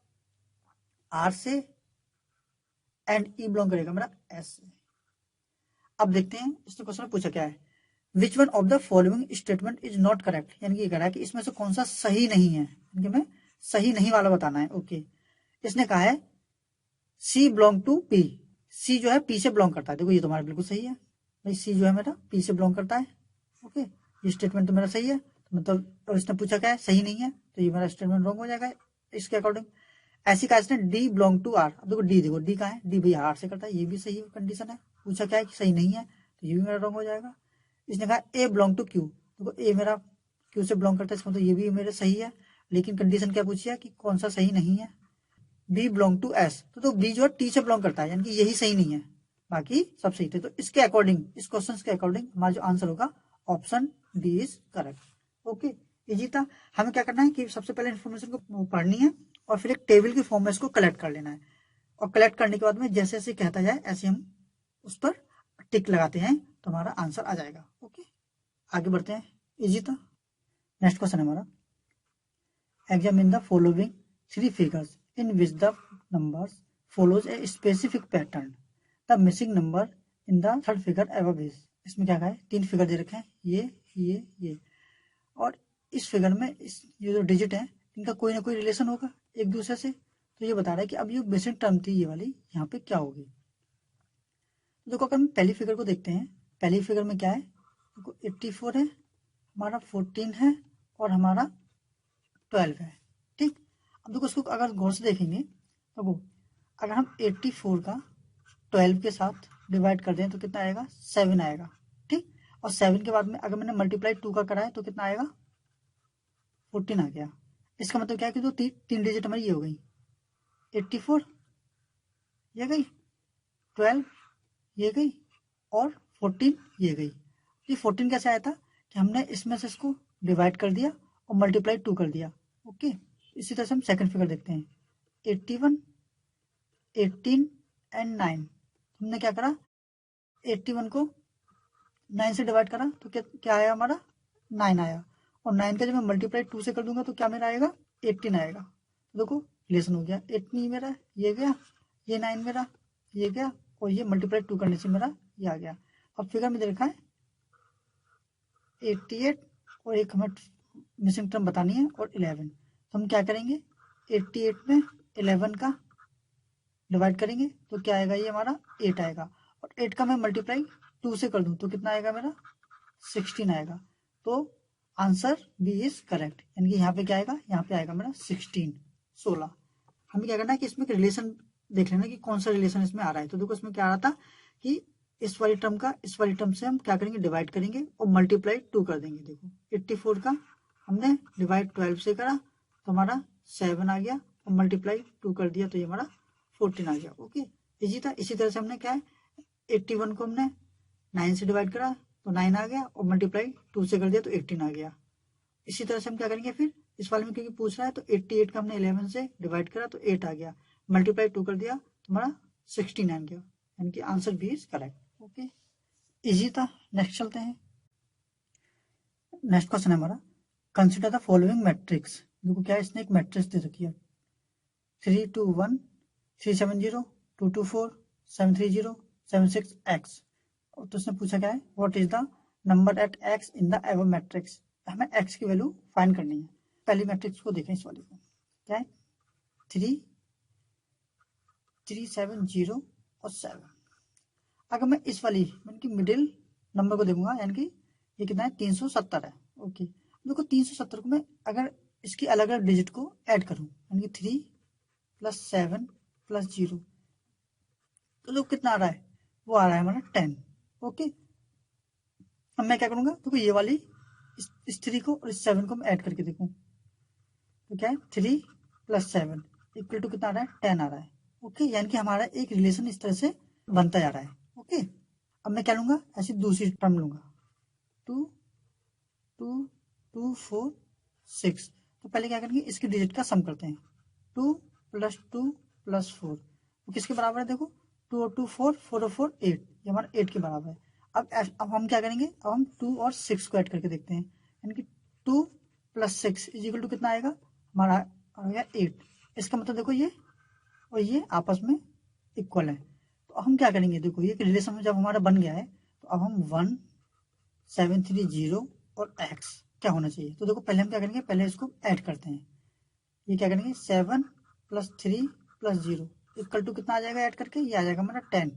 R से एंड E बिलोंग करेगा मेरा S से। अब देखते हैं इसने क्वेश्चन पूछा क्या है, which one of the following statement is not correct, यानी कि ये कह रहा है कि इसमें से कौन सा सही नहीं है, यानी मैं सही नहीं वाला बताना है। ओके, इसने कहा है C belong to P, C जो है P से बिलोंग करता है। देखो ये तुम्हारा बिल्कुल सही है भाई, C जो है मेरा P से बिलोंग करता है। ओके, ये स्टेटमेंट तो मेरा सही है, तो मतलब और इसने पूछा क्या है, सही नहीं है, तो ये मेरा स्टेटमेंट रॉन्ग हो जाएगा इसके अकॉर्डिंग। ऐसी कहा इसने D बिलोंग टू R, अब देखो D कहाँ है, D भाई R से करता है, ये भी सही कंडीशन है। पूछा क्या है कि सही नहीं है, तो ये भी मेरा रॉन्ग हो जाएगा। इसने कहा A बिलोंग टू Q, देखो A मेरा Q से बिलोंग करता है, इसका मतलब ये भी मेरे सही है, लेकिन कंडीशन क्या पूछी है कि कौन सा सही नहीं है, B बिलोंग टू S, तो B जो है T से बिलोंग करता है, यानी कि यही सही नहीं है, बाकी सब सही थे। तो इसके अकॉर्डिंग, इस क्वेश्चन के अकॉर्डिंग हमारा जो आंसर होगा option D is correct. Okay, easy था। हमें क्या करना है कि सबसे पहले इन्फॉर्मेशन को पढ़नी है और फिर एक टेबल की फॉर्म में इसको कलेक्ट कर लेना है, और कलेक्ट करने के बाद में जैसे जैसे कहता जाए ऐसे हम उस पर टिक लगाते हैं तो हमारा आंसर आ जाएगा। ओके, आगे बढ़ते हैं, इजी था। नेक्स्ट क्वेश्चन है हमारा, examine the following three figures in which the numbers follows a specific pattern. The missing number in the third figure above is, इसमें क्या है, तीन फिगर दे रखे हैं, ये और इस फिगर में ये जो डिजिट है इनका कोई ना कोई रिलेशन होगा एक दूसरे से। तो ये बता रहा है कि अब ये बेसिक टर्म थी ये वाली, यहाँ पे क्या होगी। तो देखो अगर हम पहली फिगर को देखते हैं, पहली फिगर में क्या है, देखो 84 है, हमारा 14 है और हमारा 12 है। ठीक, अब देखो इसको अगर गौर से देखेंगे तो अगर हम 84 का 12 के साथ डिवाइड कर दें तो कितना आएगा, 7 आएगा। ठीक, और 7 के बाद में अगर मैंने मल्टीप्लाई 2 का करा है तो कितना आएगा, 14 आ गया। इसका मतलब क्या है कि जो तीन डिजिट हमारी ये हो गई, 84 ये गई, 12 ये गई और 14 ये गई। ये 14 कैसे आया था कि हमने इसमें से इसको डिवाइड कर दिया और मल्टीप्लाई 2 कर दिया। ओके, इसी तरह से हम सेकंड फिगर देखते हैं, 81, 18 एंड 9। हमने क्या करा, 81 को 9 से डिवाइड करा तो क्या आया हमारा, 9 आया, और 9 का जब मैं मल्टीप्लाई 2 से कर दूंगा तो क्या मेरा आएगा, 18 आएगा। तो देखो रिलेशन हो गया, 18 मेरा ये गया, ये 9 मेरा ये गया, और ये मल्टीप्लाई 2 करने से मेरा ये आ गया। अब फिगर में दे रखा है 88 और एक हमें मिसिंग टर्म बतानी है और 11। तो हम क्या करेंगे, 88 में 11 का डिवाइड करेंगे तो क्या आएगा, ये हमारा 8 आएगा, और 8 का मैं मल्टीप्लाई 2 से कर दूं तो कितना आएगा मेरा, 16 आएगा। तो आंसर बी इज करेक्ट, यानी कि यहाँ पे क्या आएगा, यहाँ पे आएगा मेरा 16। हमें क्या करना है कि इसमें रिलेशन देख लेना कि कौन सा रिलेशन इसमें आ रहा है। तो देखो इसमें क्या आ रहा था कि इस वाली टर्म का इस वाली टर्म से हम क्या करेंगे, डिवाइड करेंगे और मल्टीप्लाई 2 कर देंगे। देखो 84 का हमने डिवाइड 12 से करा तो हमारा 7 आ गया, और मल्टीप्लाई 2 कर दिया तो ये हमारा 14 आ गया। ओके, इजी था। इसी तरह से हमने क्या है, 81 को हमने 9 से डिवाइड करा तो 9 आ गया, और मल्टीप्लाई 2 से कर दिया तो 18 आ गया। इसी तरह से हम क्या करेंगे फिर इस वाले में, क्योंकि पूछ रहा है, तो 88 का हमने 11 से डिवाइड करा तो 8 आ गया, मल्टीप्लाई 2 कर दिया तो हमारा 16 आ गया, यानी कि answer B is correct. Okay, easy था। नेक्स्ट चलते हैं। नेक्स्ट क्वेश्चन है हमारा, कंसिडर द फॉलोइंग मैट्रिक्स। देखो क्या है, इसने एक मैट्रिक्स दे रखी है, 321 370 224 730 76 x। तो उसने पूछा क्या है, what is the number at x in the above matrix. हमें x की वैल्यू फाइंड करनी है। पहली मैट्रिक्स को देखें, इस वाले को क्या है, 3 370 और 7। अगर मैं इस वाली यानी कि मिडिल नंबर को देखूंगा, यानी कि ये कितना है, 370 है। ओके, देखो 370 को मैं अगर इसकी अलग अलग डिजिट को ऐड करूं, यानी कि 3 + 7 + 0, तो जो कितना आ रहा है, वो आ रहा है हमारा 10। ओके, अब मैं क्या करूंगा, देखो ये वाली इस 3 को और इस 7 को मैं ऐड करके देखूं तो क्या है, 3 + 7 = कितना आ रहा है, 10 आ रहा है। ओके, यानी कि हमारा एक रिलेशन इस तरह से बनता जा रहा है। ओके, अब मैं क्या लूंगा, ऐसी दूसरी टर्म लूंगा, 2 2 2 4 6। तो पहले क्या करेंगे, इसके डिजिट का सम करते हैं, 2 + 2 + 4, तो किसके बराबर है, देखो 2 और 2 4, 4 और 4 8, ये हमारा 8 के बराबर है। अब हम क्या करेंगे, अब हम 2 और 6 को ऐड करके देखते हैं, यानी कि 2 + 6 = कितना आएगा, हमारा आ गया 8। इसका मतलब देखो ये और ये आपस में इक्वल है। तो हम क्या करेंगे, देखो ये रिलेशन जब हमारा बन गया है तो अब हम 1 730 और x क्या होना चाहिए। तो देखो पहले हम क्या करेंगे, पहले इसको ऐड करते हैं। ये क्या करेंगे, 7 + 3 + 0 = कितना आ जाएगा, ऐड करके ये आ जाएगा हमारा 10।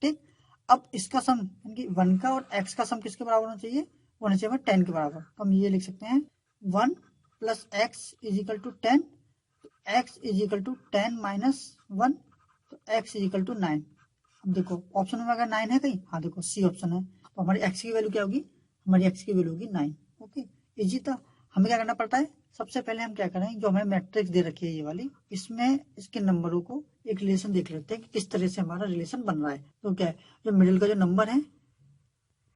ठीक, अब इसका सम यानी कि 1 का और x का सम किसके बराबर होना चाहिए, होना चाहिए 10 के बराबर। तो हम ये लिख सकते हैं 1 + x = 10, x = 10 - 1, तो x = 9। अब देखो ऑप्शन में अगर 9 है कहीं, हाँ देखो सी ऑप्शन है, तो हमारी x की वैल्यू क्या होगी, हमारी x की वैल्यू होगी 9। ओके, इजी था। हमें क्या करना पड़ता है, सबसे पहले हम क्या करें, जो हमें मैट्रिक्स दे रखी है ये वाली, इसमें इसके नंबरों को एक रिलेशन देख लेते हैं कि किस तरह से हमारा रिलेशन बन रहा है। तो क्या है, जो मिडिल का जो नंबर है,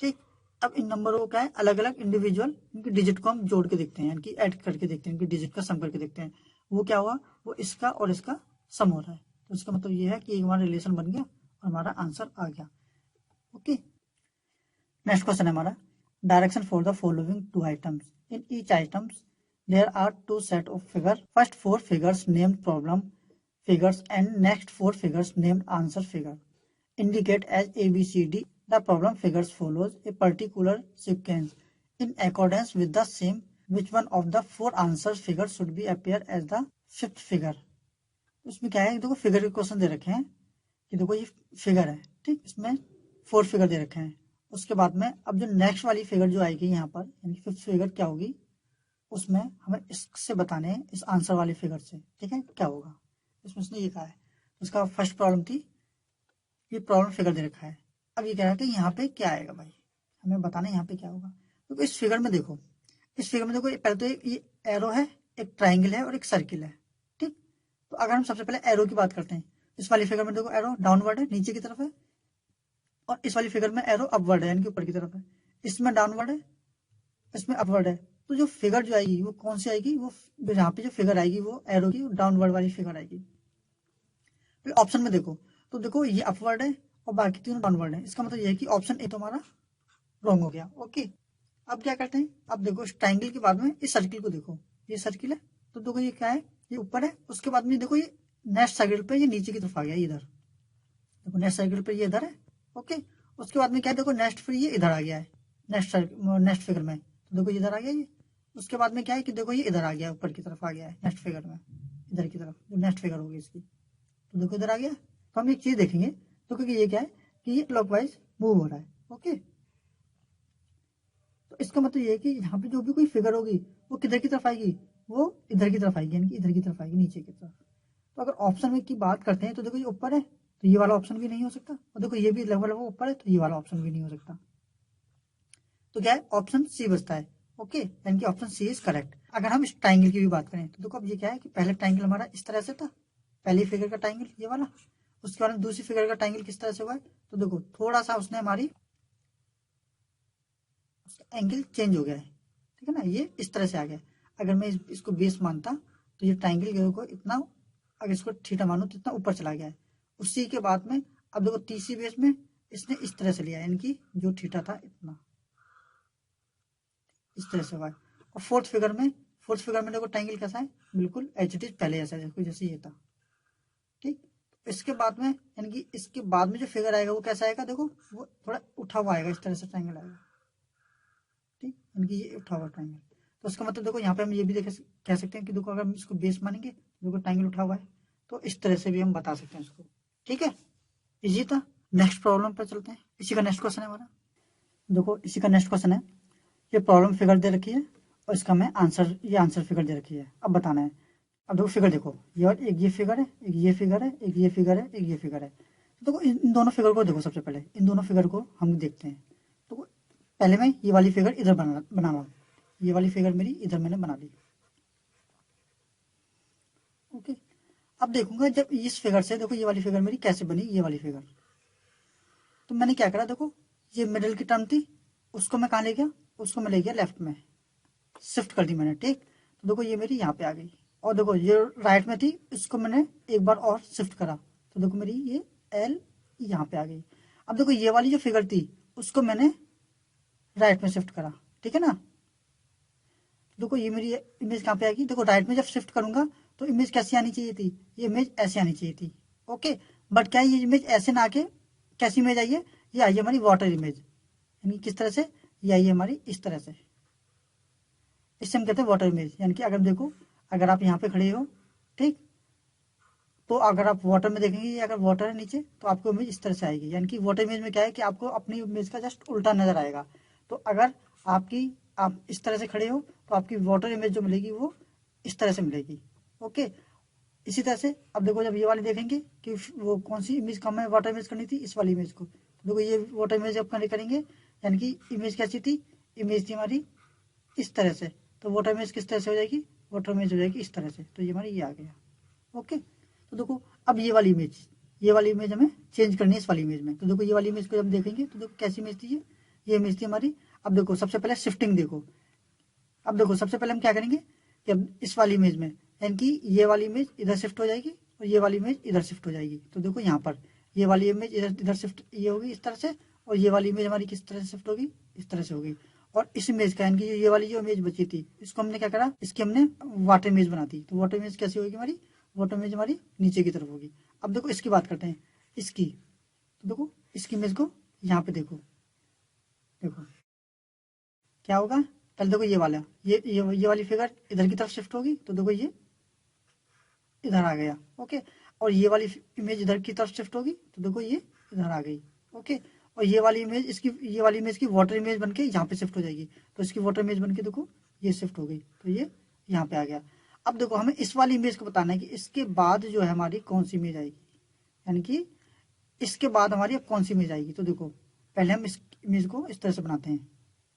ठीक, अब इन नंबरों को क्या है, अलग अलग इंडिविजुअल इनकी डिजिट को हम जोड़ के देखते हैं, इनकी ऐड करके देखते हैं, इनकी डिजिट का सम करके देखते हैं। वो क्या हुआ, वो इसका और इसका सम हो रहा है। तो इसका मतलब ये है कि एक हमारा रिलेशन बन गया और हमारा आंसर आ गया। ओके, नेक्स्ट क्वेश्चन है हमारा, direction for the following 2 items. In each items there are 2 set of figure, first 4 figures named problem figures and next 4 figures named answer figure. Indicate as ABCD. The problem figures follows a particular sequence. In accordance with the same, which one of the 4 answer figures should be appear as the 5th figure? उसमें क्या है, देखो फिगर के क्वेश्चन दे रखे हैं कि देखो ये फिगर है, ठीक, इसमें 4 फिगर दे रखे हैं। उसके बाद में अब जो नेक्स्ट वाली फिगर जो आएगी यहाँ पर, यानी 5th फिगर क्या होगी, उसमें हमें इससे बताने हैं, इस आंसर वाली फिगर से, ठीक है, क्या होगा। इसमें उसने ये कहा है, उसका फर्स्ट प्रॉब्लम थी, ये प्रॉब्लम फिगर दे रखा है। अब ये कह रहा है कि यहाँ पे क्या आएगा भाई, हमें बताना है यहाँ पे क्या होगा। तो इस फिगर में देखो, इस फिगर में देखो, पहले तो ये एरो है, एक ट्राइंगल है और एक सर्किल है, ठीक। तो अगर हम सबसे पहले एरो की बात करते हैं, इस वाली फिगर में देखो एरो डाउनवर्ड है, नीचे की तरफ है, और इस वाली फिगर में एरो अपवर्ड है, यानी कि ऊपर की तरफ है। इसमें डाउनवर्ड है, इसमें अपवर्ड है। तो जो फिगर जो आएगी वो कौन सी आएगी, वो यहाँ पे जो फिगर आएगी वो एरो की डाउनवर्ड वाली फिगर आएगी। फिर ऑप्शन में देखो, तो देखो ये अपवर्ड है और बाकी तीनों डाउनवर्ड है, इसका मतलब ये है कि ऑप्शन ए तो हमारा रॉन्ग हो गया। ओके, अब क्या करते हैं, अब देखो इस ट्राइंगल के बाद में इस सर्किल को देखो, ये सर्किल है, तो देखो ये क्या है, ये ऊपर है, उसके बाद में देखो ये नेक्स्ट सर्किल पे ये नीचे की तरफ आ गया इधर, देखो नेक्स्ट सर्किल पे ये इधर है। ओके, उसके बाद में क्या है, देखो नेक्स्ट फिर ये इधर आ गया है, नेक्स्ट फिगर में, तो देखो इधर आ गया ये। उसके बाद में क्या है कि देखो ये इधर आ गया, ऊपर की तरफ आ गया है नेक्स्ट फिगर में, इधर की तरफ जो नेक्स्ट फिगर होगी इसकी, तो देखो इधर आ गया। तो हम एक चीज देखेंगे, तो क्योंकि ये क्या है कि ये क्लॉकवाइज मूव हो रहा है। ओके, तो इसका मतलब ये है कि यहाँ पे जो भी कोई फिगर होगी वो किधर की तरफ आएगी, वो इधर की तरफ आएगी, यानी कि इधर की तरफ आएगी, नीचे की तरफ। तो अगर ऑप्शन में की बात करते हैं तो देखो ये ऊपर है, तो ये वाला ऑप्शन भी नहीं हो सकता, और देखो ये भी लगभग लगभग ऊपर है, तो ये वाला ऑप्शन भी नहीं हो सकता। तो क्या है, ऑप्शन सी बचता है। ओके, यानी कि ऑप्शन सी इज करेक्ट। अगर हम इस ट्राइंगल की भी बात करें तो देखो अब ये क्या है कि पहले ट्राइंगल हमारा इस तरह से था, पहली फिगर का ट्राइंगल ये वाला, उसके बाद में दूसरी फिगर का ट्राइंगल किस तरह से हुआ है, तो देखो थोड़ा सा उसने हमारी एंगल चेंज हो गया है, ठीक है ना, ये इस तरह से आ गया। अगर मैं इसको बेस मानता तो ये ट्राइंगल को इतना, अगर इसको थीटा मानू तो इतना ऊपर चला गया है। उसी के बाद में अब देखो तीसरी बेस में इसने इस तरह से लिया, यानी कि जो थीटा था इतना इस तरह से हुआ है। और फोर्थ फिगर में देखो ट्राइंगल कैसा है, बिल्कुल एच इट इज पहले ऐसा जैसे ये था, ठीक। इसके बाद में यानी कि इसके बाद में जो फिगर आएगा वो कैसा आएगा, देखो वो थोड़ा उठा हुआ आएगा, इस तरह से ट्राइंगल आएगा, ठीक, यानी कि ये उठा हुआ ट्राइंगल। तो इसका मतलब देखो यहाँ पे हम ये भी कह सकते हैं कि देखो अगर हम इसको बेस मानेंगे, देखो ट्राइंगल उठा हुआ है, तो इस तरह से भी हम बता सकते हैं इसको, ठीक है, इजी था। नेक्स्ट प्रॉब्लम पर चलते हैं, इसी का नेक्स्ट क्वेश्चन है हमारा। देखो इसी का नेक्स्ट क्वेश्चन है, ये प्रॉब्लम फिगर दे रखी है और इसका मैं आंसर, ये आंसर फिगर दे रखी है, अब बताना है। अब देखो फिगर देखो, ये और एक ये फिगर है, एक ये फिगर है, एक ये फिगर है, एक ये फिगर है। तो देखो इन दोनों फिगर को देखो, सबसे पहले इन दोनों फिगर को हम देखते हैं। तो पहले मैं ये वाली फिगर इधर बना रहा हूँ, ये वाली फिगर मेरी इधर मैंने बना ली। ओके, अब देखूंगा जब इस फिगर से, देखो ये वाली फिगर मेरी कैसे बनी, ये वाली फिगर। तो मैंने क्या करा, देखो ये मिडिल की टर्म थी, उसको मैं कहाँ ले गया, उसको मैं ले गया लेफ्ट में, शिफ्ट कर दी मैंने, ठीक। तो देखो ये मेरी यहाँ पे आ गई, और देखो ये राइट में थी, इसको मैंने एक बार और शिफ्ट करा, तो देखो मेरी ये एल यहाँ पे आ गई। अब देखो ये वाली जो फिगर थी उसको मैंने राइट में शिफ्ट करा, ठीक है ना। देखो ये मेरी इमेज कहाँ पे आएगी, देखो राइट में जब शिफ्ट करूंगा तो इमेज कैसी आनी चाहिए थी, ये इमेज ऐसे आनी चाहिए थी। ओके, बट क्या ये इमेज ऐसे ना आके कैसी इमेज आई है, ये आई है हमारी वाटर इमेज, यानी किस तरह से, ये आई है हमारी इस तरह से, इससे हम कहते हैं वाटर इमेज। यानी कि अगर देखो, अगर आप यहाँ पे खड़े हो, ठीक, तो अगर आप वाटर में देखेंगे, अगर वाटर है नीचे तो आपको इमेज इस तरह से आएगी, यानी कि वाटर इमेज में क्या है कि आपको अपनी इमेज का जस्ट उल्टा नजर आएगा। तो अगर आप इस तरह से खड़े हो तो आपकी वाटर इमेज जो मिलेगी वो इस तरह से मिलेगी। ओके, इसी तरह से अब देखो जब ये वाली देखेंगे कि वो कौन सी इमेज का हमें वाटर इमेज करनी थी, इस वाली इमेज को, तो देखो ये वाटर इमेज अब करेंगे, यानी कि इमेज कैसी थी, इमेज थी हमारी इस तरह से, तो वाटर इमेज किस तरह से हो जाएगी, वाटर इमेज हो जाएगी इस तरह से, तो ये हमारी ये आ गया। ओके, तो देखो अब ये वाली इमेज हमें चेंज करनी है इस वाली इमेज में। तो देखो ये वाली इमेज को जब देखेंगे तो देखो कैसी इमेज थी, ये इमेज थी हमारी। अब देखो सबसे पहले शिफ्टिंग देखो, अब देखो सबसे पहले हम क्या करेंगे कि अब इस वाली इमेज में, यानी कि ये वाली इमेज इधर शिफ्ट हो जाएगी और ये वाली इमेज इधर शिफ्ट हो जाएगी। तो देखो यहाँ पर ये वाली इमेज इधर इधर शिफ्ट ये होगी इस तरह से, और ये वाली इमेज हमारी किस तरह से शिफ्ट होगी, इस तरह से होगी। और इस इमेज का यानी कि ये वाली जो इमेज बची थी इसको हमने क्या करा, इसकी हमने वाटर इमेज बना दी। तो वाटर इमेज कैसी होगी हमारी, वाटर इमेज हमारी नीचे की तरफ होगी। अब देखो इसकी बात करते हैं, इसकी, तो देखो इसकी इमेज को यहाँ पे देखो, देखो क्या होगा, पहले देखो ये वाला ये वाली फिगर इधर की तरफ शिफ्ट होगी, तो देखो ये इधर आ गया। ओके, और ये वाली इमेज इधर की तरफ शिफ्ट होगी तो देखो ये इधर आ गई। ओके, और ये वाली इमेज इसकी, ये वाली इमेज की वाटर इमेज बनके यहाँ पे शिफ्ट हो जाएगी, तो इसकी वाटर इमेज बनके देखो ये शिफ्ट हो गई, तो ये यहाँ पे आ गया। अब देखो हमें इस वाली इमेज को बताना है कि इसके बाद जो है हमारी कौन सी इमेज आएगी, यानी कि इसके बाद हमारी अब कौन सी इमेज आएगी। तो देखो पहले हम इस इमेज को इस तरह से बनाते हैं,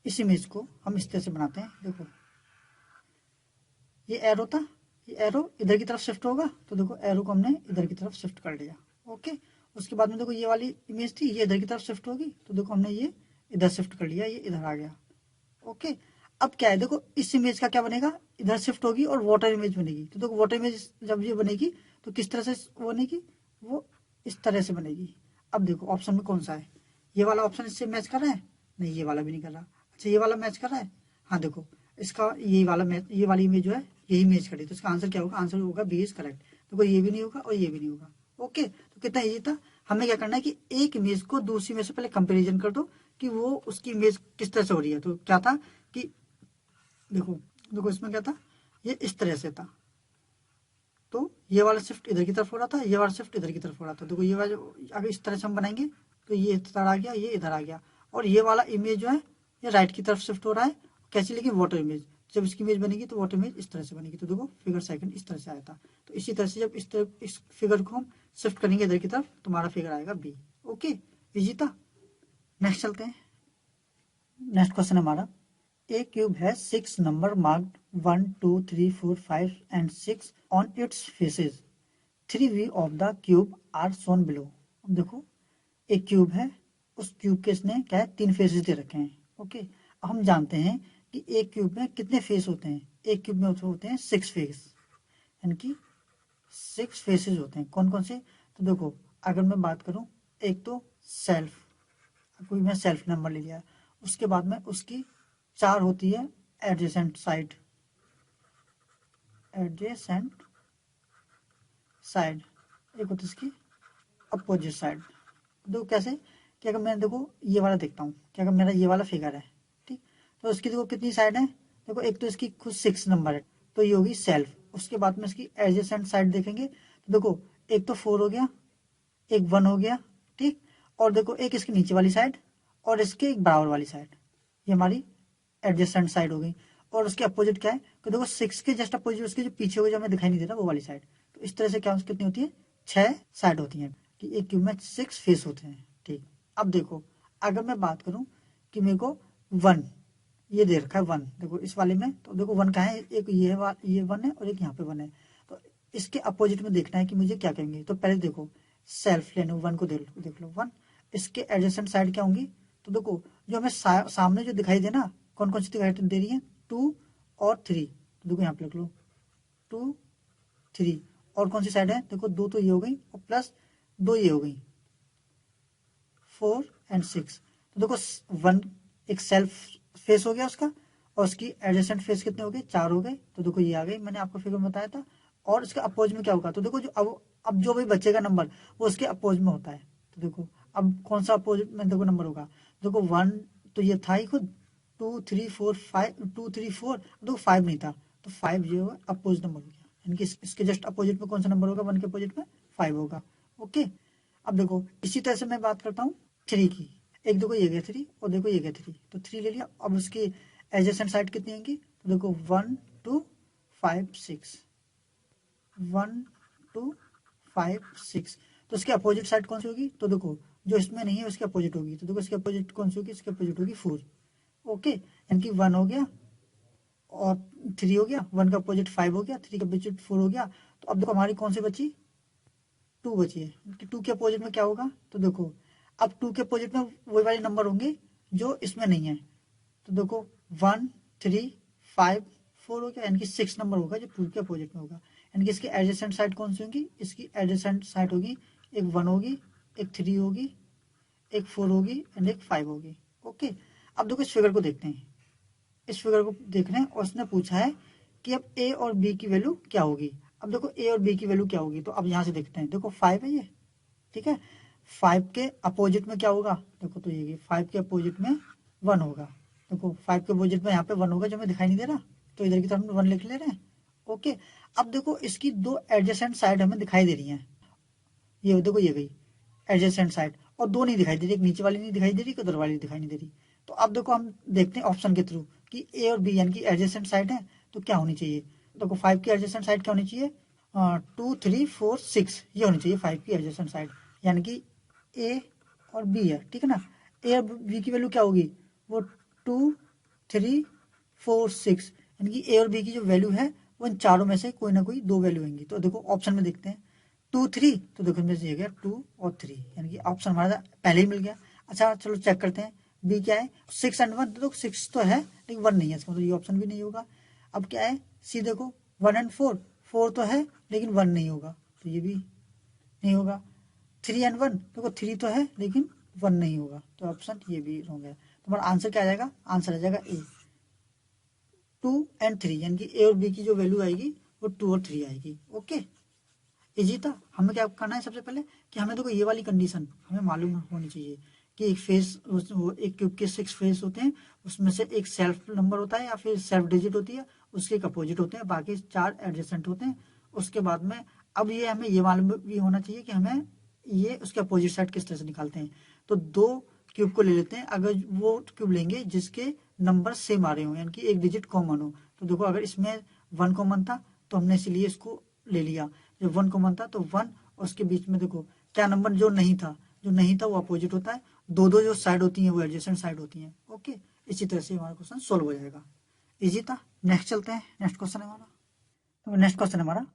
इस इमेज को हम इस तरह से बनाते हैं। देखो ये एरो था, ये एरो इधर की तरफ शिफ्ट होगा, तो देखो एरो को हमने इधर की तरफ शिफ्ट कर लिया। ओके, उसके बाद में देखो ये वाली इमेज थी, ये इधर की तरफ शिफ्ट होगी, तो देखो हमने ये इधर शिफ्ट कर लिया, ये इधर आ गया। ओके, अब क्या है, देखो इस इमेज का क्या बनेगा, इधर शिफ्ट होगी और वाटर इमेज बनेगी। तो देखो वाटर इमेज जब ये बनेगी तो किस तरह से बनेगी, वो इस तरह से बनेगी। अब देखो ऑप्शन में कौन सा है, ये वाला ऑप्शन इससे मैच कर रहा है, नहीं ये वाला भी नहीं कर रहा। अच्छा ये वाला मैच कर रहा है, हाँ देखो इसका ये वाला मैच, ये वाली इमेज जो है यही मैच करी, तो इसका आंसर क्या होगा, आंसर होगा बी इज करेक्ट। देखो ये भी नहीं होगा और ये भी नहीं होगा। ओके, तो कितना इजी था। हमें क्या करना है कि एक इमेज को दूसरी इमेज से पहले कंपेरिजन कर दो कि वो उसकी इमेज किस तरह से हो रही है। तो क्या था कि देखो देखो इसमें क्या था, ये इस तरह से था, तो ये वाला शिफ्ट इधर की तरफ हो रहा था, ये वाला शिफ्ट इधर की तरफ हो रहा था। देखो ये वाला अगर इस तरह से हम बनाएंगे तो ये इधर आ गया, ये इधर आ गया, और ये वाला इमेज जो है ये राइट की तरफ शिफ्ट हो रहा है। कैसे, लेकिन वाटर इमेज, जब इसकी इमेज बनेगी तो वाटर इमेज इस तरह से बनेगी। तो देखो फिगर सेकंड इस तरह से आया था। तो इसी तरह से जब इस तरह इस फिगर को हम शिफ्ट करेंगे इधर की तरफ, तुम्हारा फिगर आएगा बी। ओके, इजी था। नेक्स्ट चलते हैं। नेक्स्ट क्वेश्चन हमारा, A cube has 6 number marked 1, 2, 3, 4, 5 and 6 on its faces. 3 views of the cube are shown below. अब देखो एक क्यूब है, उस क्यूब के इसने क्या है 3 फेसेस दे रखे हैं। ओके, अब हम जानते हैं कि एक क्यूब में कितने फेस होते हैं, एक क्यूब में होते हैं 6 फेस, यानी कि 6 फेसेस होते हैं। कौन कौन से, तो देखो अगर मैं बात करूं, एक तो सेल्फ, कोई मैं सेल्फ नंबर ले लिया, उसके बाद में उसकी 4 होती है एडजेसेंट साइड, एडजेसेंट साइड, एक होती है इसकी अपोजिट साइड। देखो कैसे, कि अगर मैं देखो ये वाला देखता हूँ कि अगर मेरा ये वाला फिगर है, ठीक, तो इसकी देखो कितनी साइड है, देखो एक तो इसकी खुद 6 नंबर है, तो ये होगी सेल्फ। उसके बाद में इसकी एडजेसेंट साइड देखेंगे तो देखो एक तो 4 हो गया, एक 1 हो गया, ठीक, और देखो एक इसके नीचे वाली साइड और इसके एक बराबर वाली साइड, ये हमारी एडजेसेंट साइड हो गई। और उसके अपोजिट क्या है, तो देखो 6 के जस्ट अपोजिट उसके जो पीछे हो जो हमें दिखाई नहीं दे रहा वो वाली साइड। तो इस तरह से क्या कितनी होती है, 6 साइड होती हैं, कि एक क्यूब में 6 फेस होते हैं। ठीक, अब देखो अगर मैं बात करूं कि मेरे को 1 ये दे रखा है 1, देखो इस वाले में, तो देखो 1 कहाँ है, एक ये 1 है और एक यहाँ पे 1 है, तो इसके अपोजिट में देखना है कि मुझे क्या कहेंगे। तो पहले देखो सेल्फ लेने 1 को देख लो 1, इसके एडजेसेंट साइड क्या होंगी, तो देखो जो हमें सामने जो दिखाई देना, कौन कौन सी दिखाई दे रही है, 2 और 3, तो देखो यहाँ पे लिख लो 2 3, और कौन सी साइड है, देखो 2 तो ये हो गई और प्लस 2 ये हो गई, 4 एंड 6। तो देखो 1 एक सेल्फ फेस हो गया उसका, और उसकी एडजेसेंट फेस कितने हो गए, 4 हो गए। तो देखो ये आ गई, मैंने आपको फिगर में बताया था। और इसके अपोज में क्या होगा, तो देखो जो अब जो भी बचेगा नंबर वो उसके अपोज में होता है। तो देखो अब कौन सा अपोज में देखो नंबर होगा, देखो 1 तो ये था ही खुद, 2 3 4 5, 2 3 4, देखो 5 नहीं था, तो 5 जो है अपोज नंबर हो गया, यानी कि इसके जस्ट अपोजिट में कौन सा नंबर होगा, 1 के अपोजिट में 5 होगा। ओके, अब देखो इसी तरह से मैं बात करता हूँ 3 की, एक देखो ये गया 3 और देखो ये गया 3, तो 3 ले लिया। अब उसकी एडजेसेंट साइड कितनी आएंगी, तो देखो 1 2 5 6, 1 2 5 6, तो इसके अपोजिट साइड कौन सी होगी, तो देखो जो इसमें नहीं है उसके अपोजिट होगी, तो देखो इसके अपोजिट कौन सी होगी, इसके अपोजिट होगी 4। ओके, यानी कि 1 हो गया और 3 हो गया, 1 का अपोजिट 5 हो गया, 3 का अपोजिट 4 हो गया। तो अब देखो हमारी कौन सी बची, 2 बची है, कि 2 के अपोजिट में क्या होगा, तो देखो अब 2 के अपोजिट में वही वाले नंबर होंगे जो इसमें नहीं है। तो देखो 1 3 5 4 हो गया, यानी कि 6 नंबर होगा जो 2 के अपोजिट में होगा। यानी कि इसकी एडजेसेंट साइड कौन सी होगी, इसकी एडजेसेंट साइड होगी, एक 1 होगी, एक 3 होगी, एक 4 होगी एंड एक 5 होगी। ओके, अब देखो इस फिगर को देखते हैं, इस फिगर को देख रहे हैं और उसने पूछा है कि अब ए और बी की वैल्यू क्या होगी। अब देखो ए और बी की वैल्यू क्या होगी, तो अब यहाँ से देखते हैं, देखो 5 है ये, ठीक है, 5 के अपोजिट में क्या होगा, देखो तो ये 5 के अपोजिट में 1 होगा, देखो 5 के अपोजिट में यहाँ पे 1 होगा जो हमें दिखाई नहीं दे रहा, तो इधर की तरफ 1 लिख ले रहे हैं। ओके, अब देखो इसकी दो एडजेसेंट साइड हमें दिखाई दे रही हैं, ये देखो ये गई एडजेसेंट साइड, और दो नहीं दिखाई दे रही, एक नीचे वाली नहीं दिखाई दे रही, एक उधर वाली दिखाई नहीं दे रही। तो अब देखो हम देखते हैं ऑप्शन के थ्रू कि ए और बी यानी कि एडजेसेंट साइड है तो क्या होनी चाहिए। देखो 5 की एडजेसेंट साइड क्या होनी चाहिए, 2 3 4 6 ये होनी चाहिए 5 की एडजेसेंट साइड, यानी कि ए और बी है, ठीक है ना। ए और बी की वैल्यू क्या होगी, वो 2 3 4 6, यानी कि ए और बी की जो वैल्यू है वो इन चारों में से कोई ना कोई दो वैल्यू होंगी। तो देखो ऑप्शन में देखते हैं 2 3, तो देखो इसमें से ये गया 2 और 3, यानी कि ऑप्शन हमारा पहले ही मिल गया। अच्छा चलो चेक करते हैं बी क्या है, 6 एंड 1, तो 6 तो है लेकिन 1 नहीं है, इसका मतलब ये ऑप्शन भी नहीं होगा। अब क्या है सी देखो 1 एंड 4, 4 तो है लेकिन 1 नहीं होगा, तो ये भी नहीं होगा। 3 एंड 1, देखो 3 तो है लेकिन 1 नहीं होगा, तो ऑप्शन ये भी रॉन्ग है। तो हमारा आंसर क्या आ जाएगा, आंसर आ जाएगा ए 2 एंड 3, यानी कि ए और बी की जो वैल्यू आएगी वो 2 और 3 आएगी। ओके इजी था। हमें क्या करना है सबसे पहले कि हमें देखो ये वाली कंडीशन हमें मालूम होनी चाहिए कि एक फेस, एक क्यूब के 6 फेस होते हैं, उसमें से एक सेल्फ नंबर होता है या फिर सेल्फ डिजिट होती है, उसके एक अपोजिट होते हैं, बाकी 4 एडजेसेंट होते हैं। उसके बाद में अब ये हमें ये मालूम भी होना चाहिए कि हमें ये उसके अपोजिट साइड किस तरह से निकालते हैं। तो दो क्यूब को ले लेते हैं, अगर वो क्यूब लेंगे जिसके नंबर सेम आ रहे हो यानी कि एक डिजिट कॉमन हो। तो देखो अगर इसमें 1 कॉमन था तो हमने इसीलिए इसको ले लिया, जब 1 कॉमन था तो 1, और उसके बीच में देखो क्या नंबर जो नहीं था, जो नहीं था वो अपोजिट होता है, दो दो जो साइड होती हैं वो एडजेसेंट साइड होती हैं। ओके इसी तरह से हमारा क्वेश्चन सोल्व हो जाएगा। इजी था। नेक्स्ट चलते हैं, नेक्स्ट क्वेश्चन है हमारा। तो नेक्स्ट क्वेश्चन है हमारा,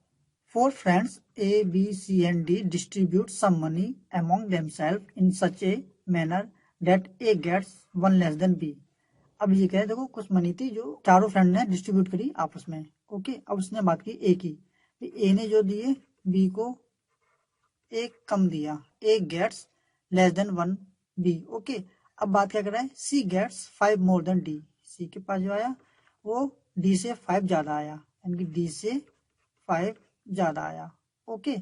four friends A B C and D distribute some money among themselves in such a manner that A gets one less than B. अब ये कह रहे देखो कुछ मनी थी जो चारों फ्रेंड ने डिस्ट्रीब्यूट करी आपस में। ओके अब उसने बात की ए की, ए ने जो दिए बी को एक कम दिया, A gets less than 1 B. Okay अब बात क्या कर रहा है, C gets 5 more than D, C के पास जो आया वो डी से 5 ज्यादा आया, यानी कि डी से 5 ज्यादा आया। ओके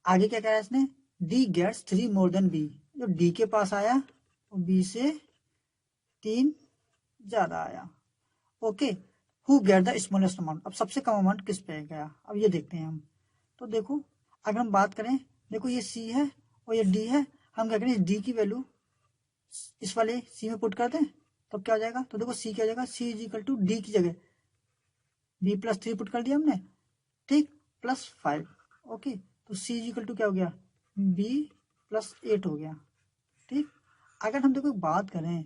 आगे क्या कह रहा है इसने, D gets 3 more than B, जो डी के पास आया वो बी से 3 ज्यादा आया। Okay who get the smallest amount, अब सबसे कम अमाउंट किस पे गया, अब ये देखते हैं हम। तो देखो अगर हम बात करें, देखो ये सी है और ये डी है, हम क्या करें डी की वैल्यू इस वाले सी में पुट कर दें, तब क्या हो जाएगा, तो देखो सी क्या हो जाएगा, सी इज इक्वल टू डी की जगह बी प्लस 3 पुट कर दिया हमने, ठीक, प्लस 5। ओके तो सी इज इक्वल टू क्या हो गया, बी प्लस 8 हो गया। ठीक अगर हम देखो बात करें,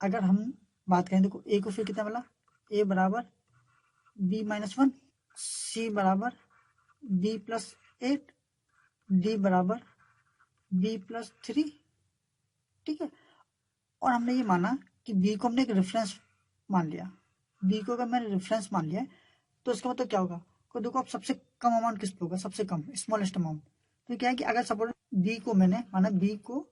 अगर हम बात करें देखो ए को फिर कितना मिला, ए बराबर बी माइनस 1, सी बराबर बी प्लस 8, डी बराबर बी प्लस 3। ठीक है और हमने ये माना कि बी को हमने एक रेफरेंस मान लिया, बी को अगर मैंने रेफरेंस मान लिया तो इसका मतलब क्या होगा, तो देखो अब सबसे कम अमाउंट किस पे होगा, सबसे कम स्मॉलेस्ट अमाउंट। तो क्या है कि अगर सपोज बी को मैंने माना, बी को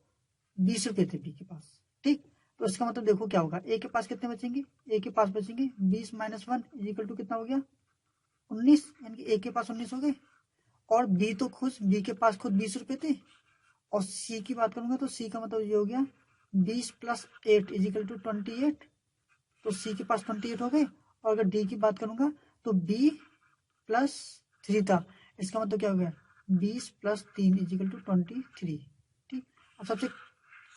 20 रुपए थे बी के पास, ठीक, तो इसका मतलब देखो क्या होगा, ए के पास कितने बचेंगे, ए के पास बचेंगे 20 माइनस 1 इक्वल टू कितना हो गया 19, यानी कि ए के पास 19 हो गए। और बी तो खुद बी के पास खुद 20 रुपए थे, और सी की बात करूंगा तो सी का मतलब ये हो गया 20 प्लस 8 इजिकल टू 28, तो सी के पास 28 हो गए। और अगर डी की बात करूंगा तो बी प्लस 3 था, इसका मतलब क्या हो गया 20 प्लस 3 इजिकल टू 23। ठीक अब सबसे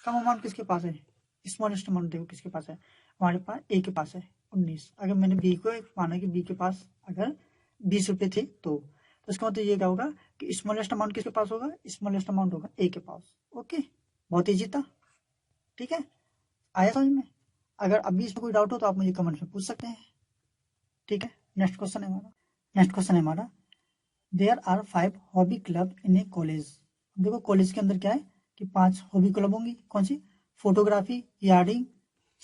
कम अमाउंट किसके पास है, स्मॉलेस्ट अमाउंट देखो किसके पास है, हमारे पास ए के पास है 19। अगर मैंने बी को माना कि बी के पास अगर 20 रुपए थे तो इसका मतलब ये क्या होगा कि स्मॉलेस्ट अमाउंट किसके पास होगा, स्मॉलेस्ट अमाउंट होगा ए के पास। ओके बहुत ईजी था। ठीक है आया समझ में। अगर अभी इसमें कोई डाउट हो तो आप मुझे कमेंट में पूछ सकते हैं। ठीक है नेक्स्ट क्वेश्चन है हमारा, नेक्स्ट क्वेश्चन है हमारा, there are 5 hobby club in a college. देखो कॉलेज के अंदर क्या है कि 5 हॉबी क्लब होंगी, कौन सी, photography, yarding,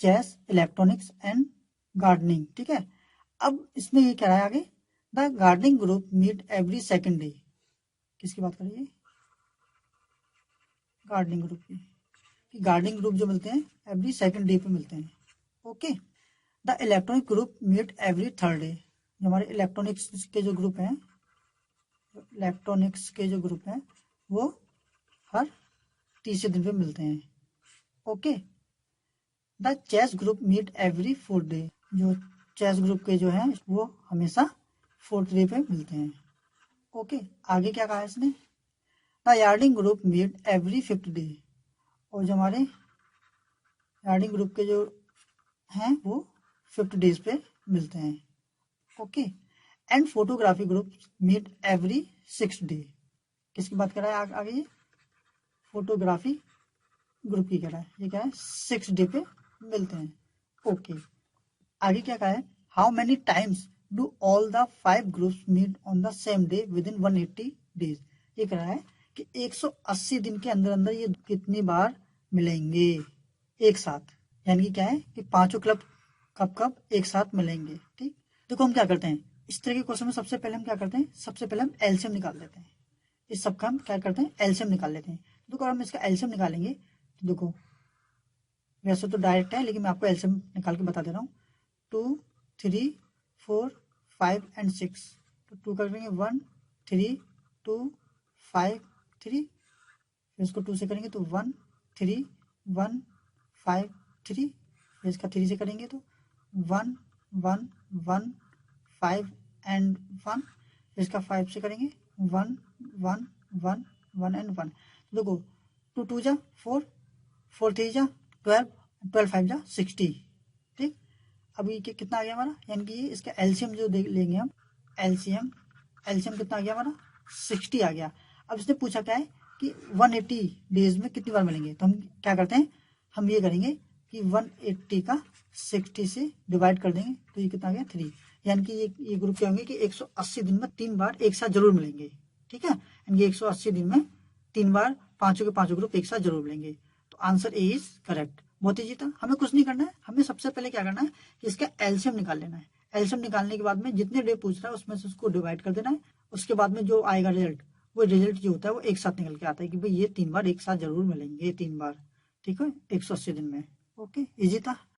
chess, electronics and gardening. ठीक है अब इसमें ये कह रहा है आगे, the gardening group meet every second day, किसकी बात कर रही है, गार्डनिंग ग्रुप की, कि गार्डनिंग ग्रुप जो मिलते हैं एवरी सेकेंड डे पे मिलते हैं। Okay the electronic group meet every third day, जो हमारे इलेक्ट्रॉनिक्स के जो ग्रुप हैं, इलेक्ट्रॉनिक्स के जो ग्रुप हैं वो हर तीसरे दिन पे मिलते हैं। Okay the chess group meet every fourth day, जो चेस ग्रुप के जो हैं वो हमेशा फोर्थ डे पे मिलते हैं। ओके, आगे क्या कहा है इसने, the yarding group meet every 5th day, और जो हमारे यार्डिंग ग्रुप के जो हैं वो 5th डेज पे मिलते हैं। Okay, and photography group meet every 6th day, किसकी बात कर रहा है आगे ये, फोटोग्राफी ग्रुप की कह रहा है, ये क्या है 6th डे पे मिलते हैं। ओके, आगे क्या कहा है, how many times do all the 5 groups meet on the same day within 180 days, ये कह रहा है कि 180 दिन के अंदर अंदर ये कितनी बार मिलेंगे एक साथ, यानी कि क्या है कि पांचों क्लब कब कब एक साथ मिलेंगे। ठीक, देखो हम क्या करते हैं इस तरह के क्वेश्चन में, सबसे पहले हम क्या करते हैं, सबसे पहले हम एलसीएम निकाल लेते हैं, इस सबका हम क्या करते हैं एलसीएम निकाल लेते हैं। देखो हम इसका एलसीएम निकालेंगे तो देखो वैसे तो डायरेक्ट है लेकिन मैं आपको एलसीएम निकाल के बता दे रहा हूँ, 2 3 4 5 एंड 6, तो 2 करेंगे 1 3 2 5 3, फिर इसको 2 से करेंगे तो 1 3 1 5 3, फिर इसका 3 से करेंगे तो 1 1 1 5 एंड 1, फिर इसका 5 से करेंगे 1 1 1 1 एंड 1, देखो 2 2 जा 4 4 3 जा 12 12 5 जा 60। ठीक, अब ये कितना आ गया हमारा, यानी कि इसका एलसीएम जो लेंगे हम, एलसीएम एलसीएम कितना आ गया हमारा 60 आ गया। अब इसने पूछा क्या है कि 180 डेज में कितनी बार मिलेंगे, तो हम क्या करते हैं, हम ये करेंगे कि 180 का 60 से डिवाइड कर देंगे, तो ये कितना आ गया 3, यानी कि ये ग्रुप क्या होंगे कि 180 दिन में 3 बार एक साथ जरूर मिलेंगे। ठीक है, यानी 180 दिन में 3 बार पांचों के पांचों ग्रुप एक साथ जरूर मिलेंगे, तो आंसर ए इज करेक्ट। बहुत ईजी था, हमें कुछ नहीं करना है, हमें सबसे पहले क्या करना है कि इसका एलसीएम निकाल लेना है। एलसीएम निकालने के बाद में जितने डे पूछ रहा है उसमें से उसको डिवाइड कर देना है, उसके बाद में जो आएगा रिजल्ट, वो रिजल्ट जो होता है वो एक साथ निकल के आता है कि भाई ये 3 बार एक साथ जरूर मिलेंगे, 3 बार। ठीक है, 180 दिन में। ओके, इजी था।